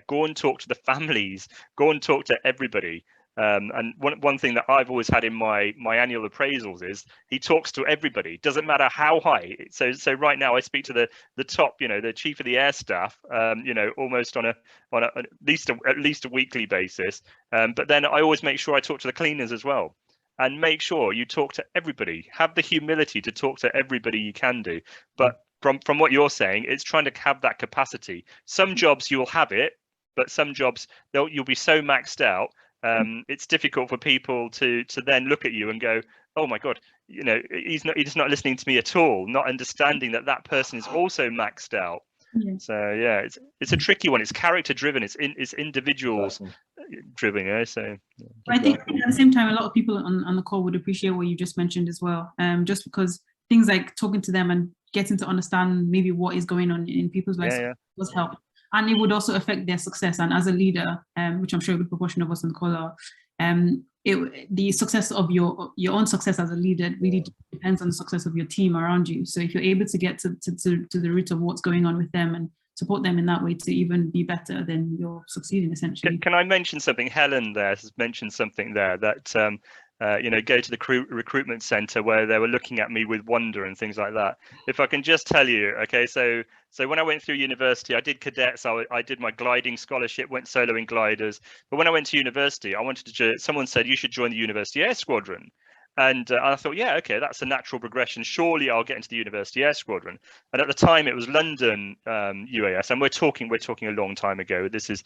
go and talk to the families, go and talk to everybody. And one thing that I've always had in my annual appraisals is he talks to everybody, doesn't matter how high. So right now I speak to the top, the chief of the air staff, almost on at least a weekly basis. But then I always make sure I talk to the cleaners as well, and make sure you talk to everybody. Have the humility to talk to everybody you can do. But from what you're saying, it's trying to have that capacity. Some jobs you'll have it, but some jobs you'll be so maxed out. It's difficult for people to then look at you and go, oh my God, he's not listening to me at all, not understanding that person is also maxed out. Yeah. So yeah, it's a tricky one. It's character driven. It's individuals driven. So yeah. I think at the same time, a lot of people on the call would appreciate what you just mentioned as well. Just because things like talking to them and getting to understand maybe what is going on in people's lives does help. And it would also affect their success. And as a leader, which I'm sure a good proportion of us on the call are, the success of your own success as a leader really depends on the success of your team around you. So if you're able to get to the root of what's going on with them and support them in that way to even be better, then you're succeeding essentially. Can I mention something? Helen there has mentioned something there that go to the recruitment center where they were looking at me with wonder and things like that. If I can just tell you, okay, so when I went through university, I did cadets, I did my gliding scholarship, went solo in gliders. But when I went to university, someone said you should join the University Air Squadron. And I thought, yeah, okay, that's a natural progression. Surely I'll get into the University Air Squadron. And at the time, it was London UAS, and we're talking a long time ago. This is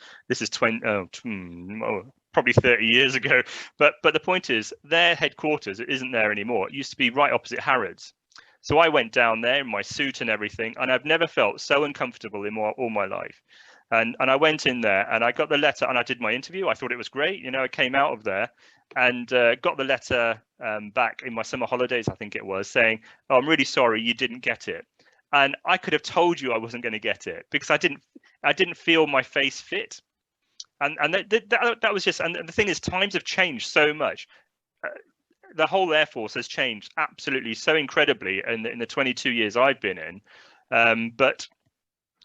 probably 30 years ago. But the point is, their headquarters isn't there anymore. It used to be right opposite Harrods. So I went down there in my suit and everything, and I've never felt so uncomfortable in all my life. And I went in there and I got the letter and I did my interview. I thought it was great. I came out of there and got the letter back in my summer holidays, I think it was, saying, oh, I'm really sorry you didn't get it. And I could have told you I wasn't going to get it because I didn't feel my face fit. And that was just, and the thing is, times have changed so much. The whole Air Force has changed absolutely so incredibly in the 22 years I've been in. But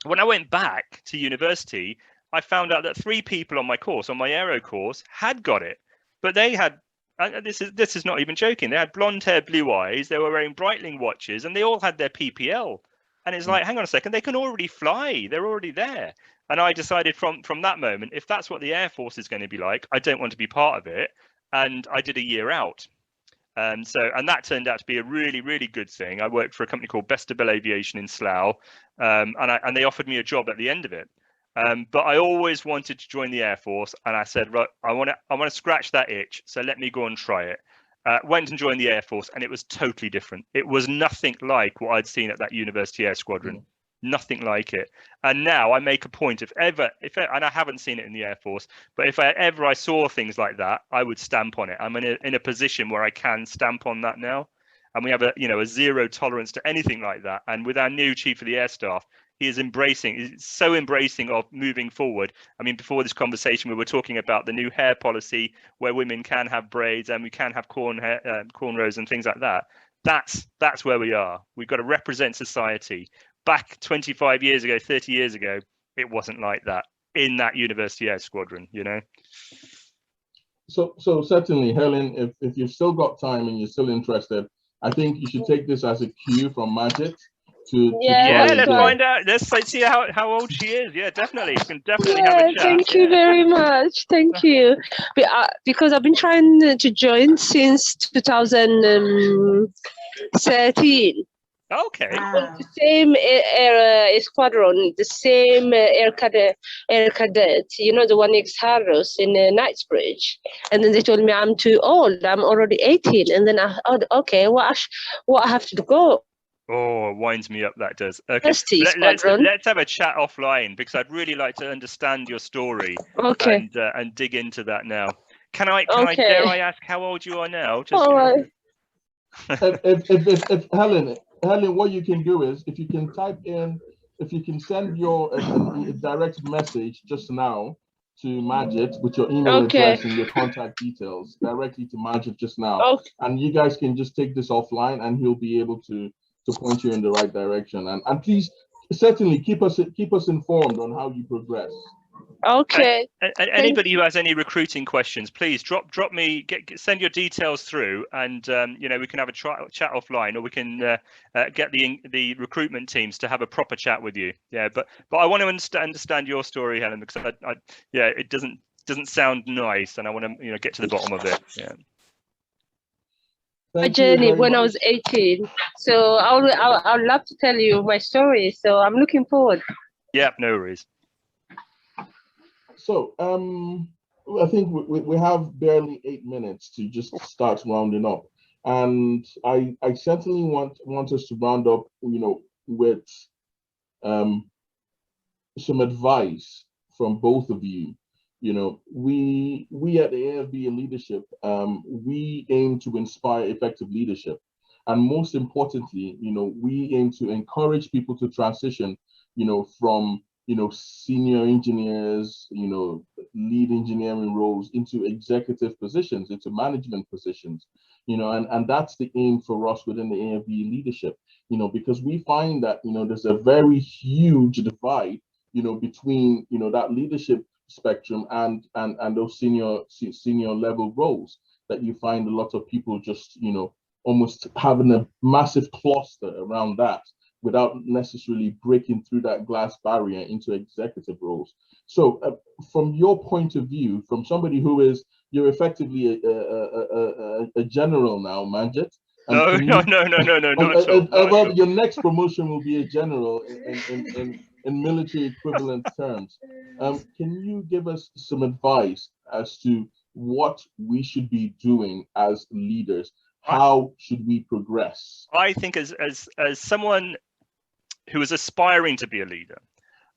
when I went back to university, I found out that 3 people on my course, on my aero course, had got it, but they had, and this is not even joking, they had blonde hair, blue eyes, they were wearing Breitling watches, and they all had their PPL. And it's like, hang on a second, they can already fly, they're already there. And I decided from that moment, if that's what the Air Force is going to be like, I don't want to be part of it. And I did a year out. And that turned out to be a really, really good thing. I worked for a company called Bestable Aviation in Slough, and they offered me a job at the end of it. But I always wanted to join the Air Force, and I said, right, I want to scratch that itch, so let me go and try it. Went and joined the Air Force, and it was totally different. It was nothing like what I'd seen at that University Air Squadron. Nothing like it. And now I make a point, if ever, and I haven't seen it in the Air Force, but if I saw things like that, I would stamp on it. I'm in a position where I can stamp on that now, and we have a zero tolerance to anything like that. And with our new Chief of the Air Staff, he's so embracing of moving forward. I mean, before this conversation, we were talking about the new hair policy where women can have braids and we can have cornrows and things like that. That's where we are. We've got to represent society. Back 25 years ago, 30 years ago, it wasn't like that in that University Air Squadron, So certainly, Helen, if you've still got time and you're still interested, I think you should take this as a cue from Manjeet to let's find out. Let's see how old she is. Yeah, definitely. You can definitely have a chat. Thank you very much. Thank you. Because I've been trying to join since 2013. Okay. The same air squadron, the same air cadet, the one next Harrows in Knightsbridge. And then they told me I'm too old. I'm already 18. And then what I have to go. Oh, it winds me up, that does. Okay, let's have a chat offline, because I'd really like to understand your story. Okay. And dig into that now. Can I dare I ask how old you are now? Just, if Helen, what you can do is, if you can send your direct message just now to Manjeet with your email address and your contact details directly to Manjeet just now, and you guys can just take this offline, and he'll be able to point you in the right direction. And please, certainly keep us informed on how you progress. Okay. And anybody who has any recruiting questions, please drop me, send your details through, and we can have a chat offline, or we can get the recruitment teams to have a proper chat with you. Yeah, but I want to understand your story, Helen, because it doesn't sound nice, and I want to get to the bottom of it. Yeah. My journey when I was 18. So I would love to tell you my story. So I'm looking forward. Yeah, no worries. So I think we have barely 8 minutes to just start rounding up, and I certainly want us to round up, with some advice from both of you. We at the AFBE Leadership, we aim to inspire effective leadership, and most importantly, we aim to encourage people to transition, from senior engineers, lead engineering roles into executive positions, into management positions, and that's the aim for us within the AFBE Leadership, because we find that, there's a very huge divide, between, that leadership spectrum and those senior level roles, that you find a lot of people just, almost having a massive cluster around that, without necessarily breaking through that glass barrier into executive roles. So from your point of view, from somebody you're effectively a general now, Manjeet. No, not at all. Well, your next promotion will be a general in military equivalent terms. Can you give us some advice as to what we should be doing as leaders? How should we progress? I think as someone who is aspiring to be a leader,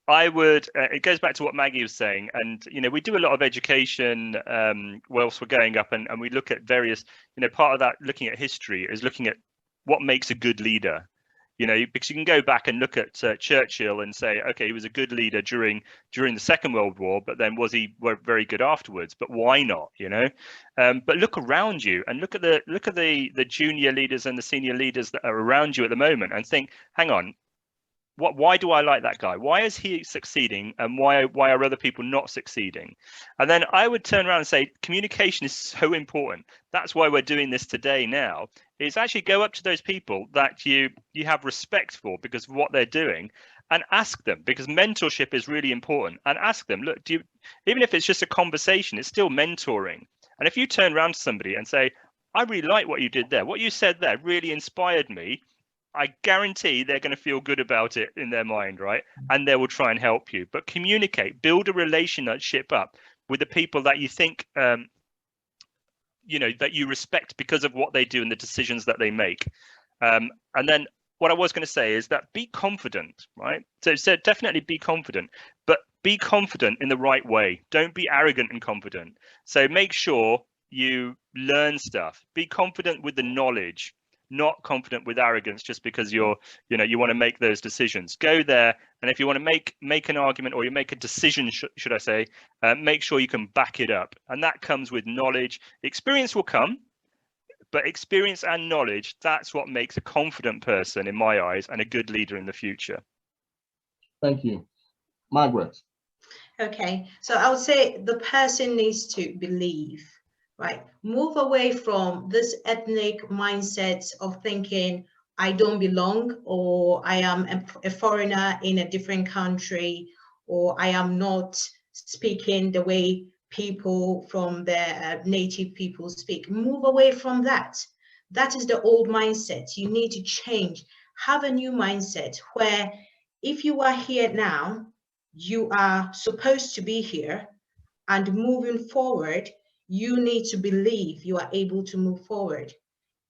I would, it goes back to what Maggie was saying, and we do a lot of education whilst we're going up, and we look at various, part of that, looking at history, is looking at what makes a good leader. You know, because you can go back and look at Churchill and say, okay, he was a good leader during the Second World War, but then was he very good afterwards? But why not? You know, but look around you and look at the junior leaders and the senior leaders that are around you at the moment, and think, hang on, why do I like that guy? Why is he succeeding, and why are other people not succeeding? And then I would turn around and say, communication is so important. That's why we're doing this today now, is actually go up to those people that you have respect for because of what they're doing, and ask them, because mentorship is really important, and ask them, look, even if it's just a conversation, it's still mentoring. And if you turn around to somebody and say, I really like what you did there, what you said there really inspired me, I guarantee they're going to feel good about it in their mind, right? And they will try and help you. But communicate, build a relationship up with the people that you think, you know, that you respect because of what they do and the decisions that they make. And then what I was going to say is that be confident, right? So definitely be confident, but be confident in the right way. Don't be arrogant and confident. So make sure you learn stuff. Be confident with the knowledge, not confident with arrogance just because you want to make those decisions. Go there, and if you want to make an argument, or you make a decision, should I say, make sure you can back it up. And that comes with knowledge. Experience will come, but experience and knowledge, that's what makes a confident person in my eyes, and a good leader in the future. Thank you. Margaret. Okay, so I would say the person needs to believe. Right, move away from this ethnic mindset of thinking I don't belong, or I am a foreigner in a different country, or I am not speaking the way people from the native people speak. Move away from that. That is the old mindset. You need to change. Have a new mindset where if you are here now, you are supposed to be here, and moving forward, you need to believe you are able to move forward.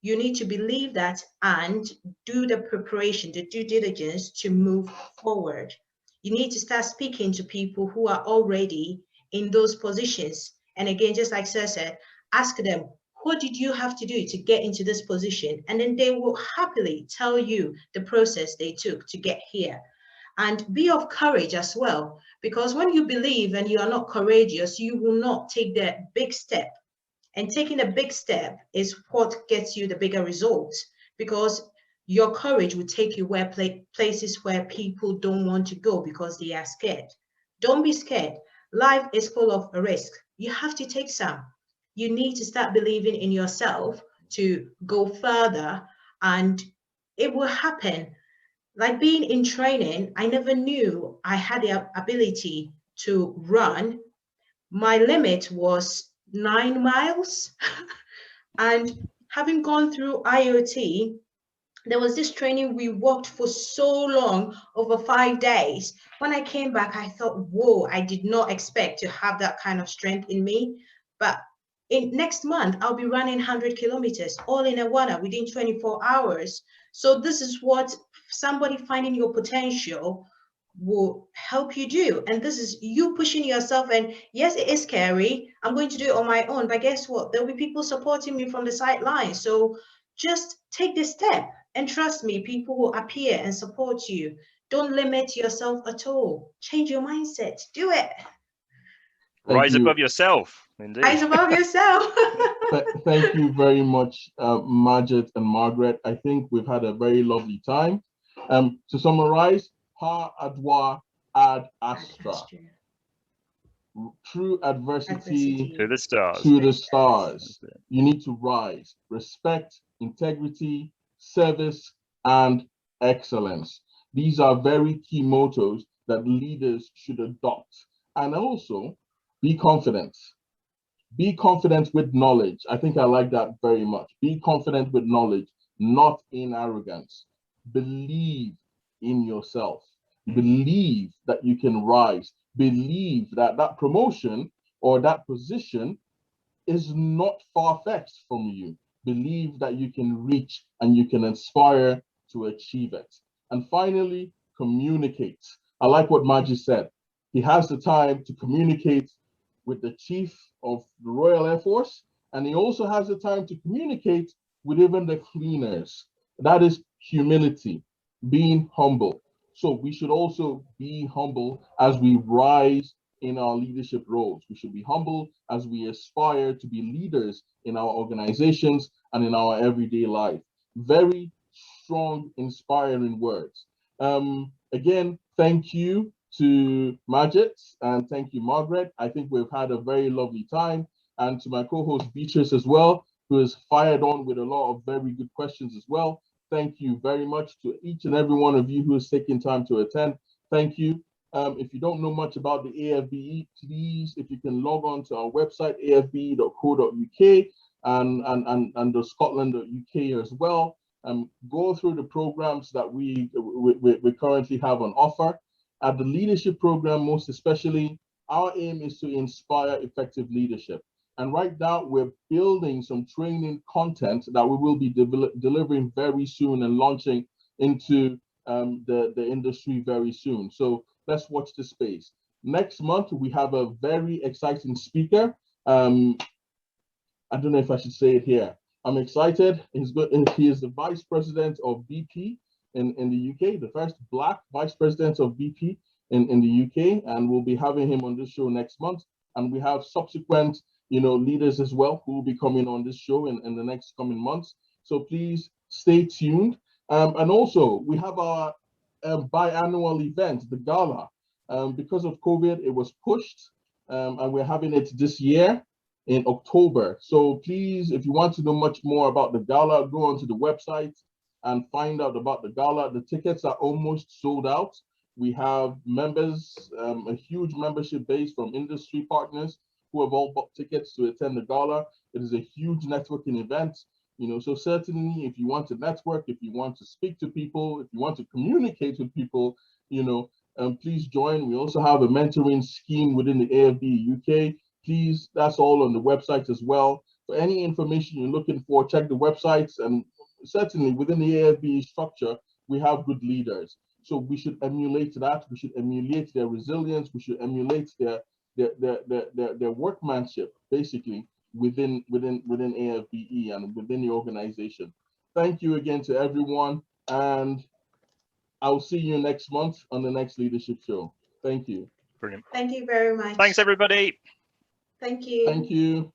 You need to believe that and do the preparation, the due diligence to move forward. You need to start speaking to people who are already in those positions. And again, just like Sir said, ask them, what did you have to do to get into this position? And then they will happily tell you the process they took to get here. And be of courage as well, because when you believe and you are not courageous, you will not take the big step. And taking a big step is what gets you the bigger results, because your courage will take you where places where people don't want to go because they are scared. Don't be scared. Life is full of risk. You have to take some. You need to start believing in yourself to go further, and it will happen. Like being in training, I never knew I had the ability to run. My limit was 9 miles. And having gone through IoT, there was this training we walked for so long, over 5 days. When I came back, I thought, whoa, I did not expect to have that kind of strength in me. But next month, I'll be running 100 kilometers all in a water within 24 hours. So this is what somebody finding your potential will help you do. And this is you pushing yourself. And yes, it is scary. I'm going to do it on my own. But guess what? There'll be people supporting me from the sidelines. So just take this step. And trust me, people will appear and support you. Don't limit yourself at all. Change your mindset. Do it. Rise above yourself. Indeed. Rise above yourself. Thank you very much, Manjeet and Margaret. I think we've had a very lovely time. To summarize, Ha Adwa Ad Astra. Through adversity to the stars. To the stars. You need to rise. Respect, integrity, service, and excellence. These are very key mottos that leaders should adopt. And also, be confident. Be confident with knowledge. I think I like that very much. Be confident with knowledge, not in arrogance. Believe in yourself. Believe that you can rise. Believe that that promotion or that position is not far-fetched from you. Believe that you can reach and you can aspire to achieve it. And finally, communicate. I like what Manjeet said. He has the time to communicate with the Chief of the Royal Air Force, and he also has the time to communicate with even the cleaners. That is humility. being humble. So we should also be humble as we rise in our leadership roles. We should be humble as we aspire to be leaders in our organizations and in our everyday life. Very strong, inspiring words. Again, thank you to Manjeet and thank you, Margaret. I think we've had a very lovely time. And to my co-host Bitrus as well, who has fired on with a lot of very good questions as well. Thank you very much to each and every one of you who has taken time to attend. Thank you. If you don't know much about the AFBE, please, if you can log on to our website, afbe.co.uk and the Scotland.uk as well. Go through the programs that we currently have on offer. At the leadership program, most especially, our aim is to inspire effective leadership. And right now, we're building some training content that we will be delivering very soon and launching into the industry very soon. So let's watch this space. Next month, we have a very exciting speaker. I don't know if I should say it here. I'm excited. He is the Vice President of BP in the UK, the first Black Vice President of BP in the UK, and we'll be having him on this show next month. And we have subsequent, leaders as well who will be coming on this show in the next coming months. So please stay tuned. And also, we have our biannual event, the Gala. Because of COVID, it was pushed, and we're having it this year in October. So please, if you want to know much more about the Gala, go onto the website and find out about the Gala. The tickets are almost sold out. We have members, a huge membership base from industry partners who have all bought tickets to attend the Gala. It is a huge networking event. So certainly if you want to network, if you want to speak to people, if you want to communicate with people, please join. We also have a mentoring scheme within the AFBE UK. Please, that's all on the website as well. For any information you're looking for, check the websites, and certainly within the AFBE structure, we have good leaders. So we should emulate that. We should emulate their resilience. We should emulate their workmanship, basically, within AFBE and within the organization. Thank you again to everyone, and I'll see you next month on the next leadership show. Thank you. Brilliant. Thank you very much. Thanks, everybody. Thank you. Thank you.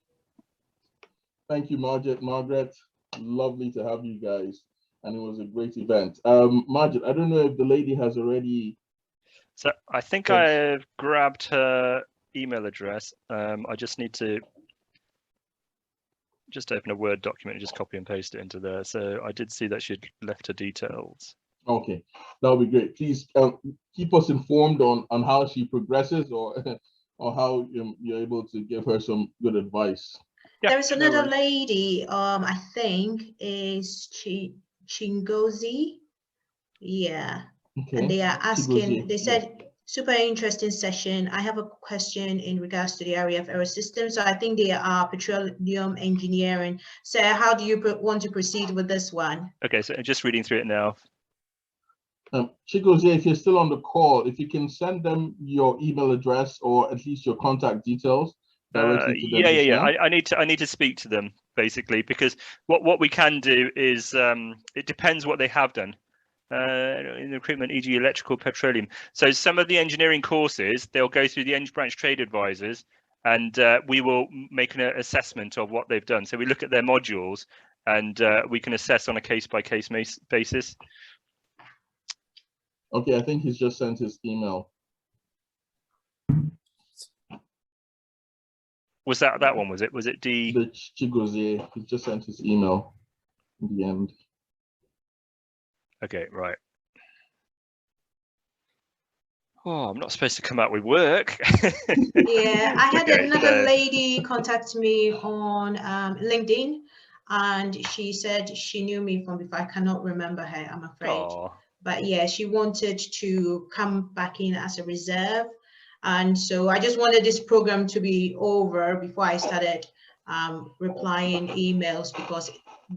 Thank you, Margaret. Lovely to have you guys. And it was a great event. Margaret, I don't know if the lady has already. So I think I've grabbed her email address. I just need to just open a Word document and just copy and paste it into there. So I did see that she'd left her details. Okay, that would be great. Please keep us informed on how she progresses or how you're able to give her some good advice. Yeah, there is another lady, I think is Chingozi. Yeah. Okay. And they are asking, they said, super interesting session. I have a question in regards to the area of aero systems. So I think they are petroleum engineering. So how do you want to proceed with this one? Okay, so I'm just reading through it now. Chigozie, if you're still on the call, if you can send them your email address or at least your contact details directly to them. Yeah. I need to speak to them basically, because what we can do is it depends what they have done in recruitment, e.g. electrical, petroleum. So some of the engineering courses, they'll go through the Eng Branch Trade Advisors, and we will make an assessment of what they've done. So we look at their modules and we can assess on a case-by-case basis. Okay, I think he's just sent his email. Was that one? Was it D? The Chigozie, he just sent his email in the end. Okay, right. Oh, I'm not supposed to come out with work. Yeah, I had another lady contact me on LinkedIn, and she said she knew me from before. I cannot remember her, I'm afraid. Aww. But yeah, she wanted to come back in as a reserve. And so I just wanted this program to be over before I started replying emails, because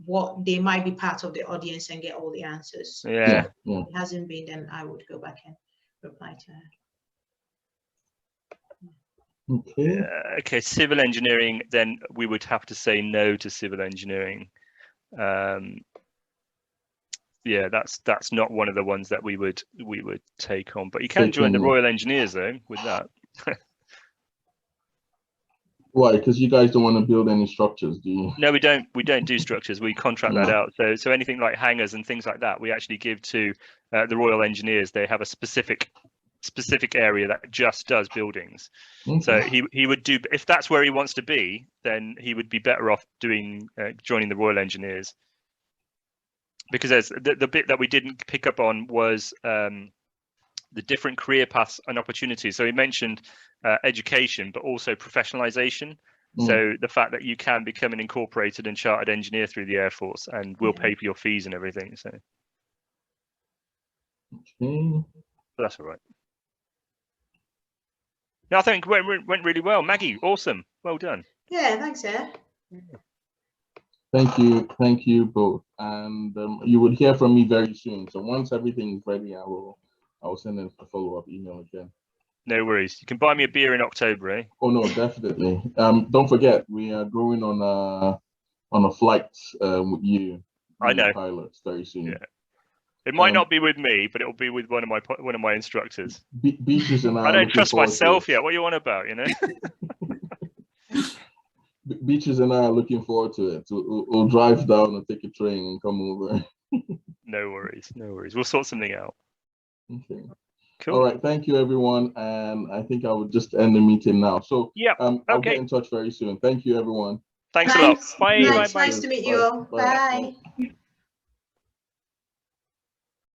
what they might be part of the audience and get all the answers. Yeah. If it hasn't been, then I would go back and reply to her. Okay. Okay, civil engineering, then we would have to say no to civil engineering. yeah, that's not one of the ones that we would take on. But you can join the Royal Engineers though with that. Why? Because you guys don't want to build any structures, do you? No, we don't do structures. We contract that out. So anything like hangars and things like that, we actually give to the Royal Engineers. They have a specific area that just does buildings. So he would do, if that's where he wants to be, then he would be better off doing joining the Royal Engineers. Because there's the bit that we didn't pick up on was the different career paths and opportunities. So he mentioned education, but also professionalization. So the fact that you can become an incorporated and chartered engineer through the Air Force, and we'll pay for your fees and everything. So that's all right. No, I think it went really well. Maggie, awesome. Well done. Yeah, thanks, yeah. Thank you both. And you will hear from me very soon. So once everything is ready, I will send in a follow-up email again. No worries. You can buy me a beer in October, eh? Oh no, definitely. Don't forget, we are going on a flight with you. I know. Pilots very soon. Yeah. It might not be with me, but it'll be with one of my instructors. Beatrice and I don't trust myself yet. What are you on about? You know. Beatrice and I are looking forward to it. We'll drive down and take a train and come over. No worries. We'll sort something out. Okay. Cool. All right. Thank you, everyone. And I think I would just end the meeting now. So yeah, I'll get in touch very soon. Thank you, everyone. Thanks a lot. Bye. Nice to meet you all. Bye.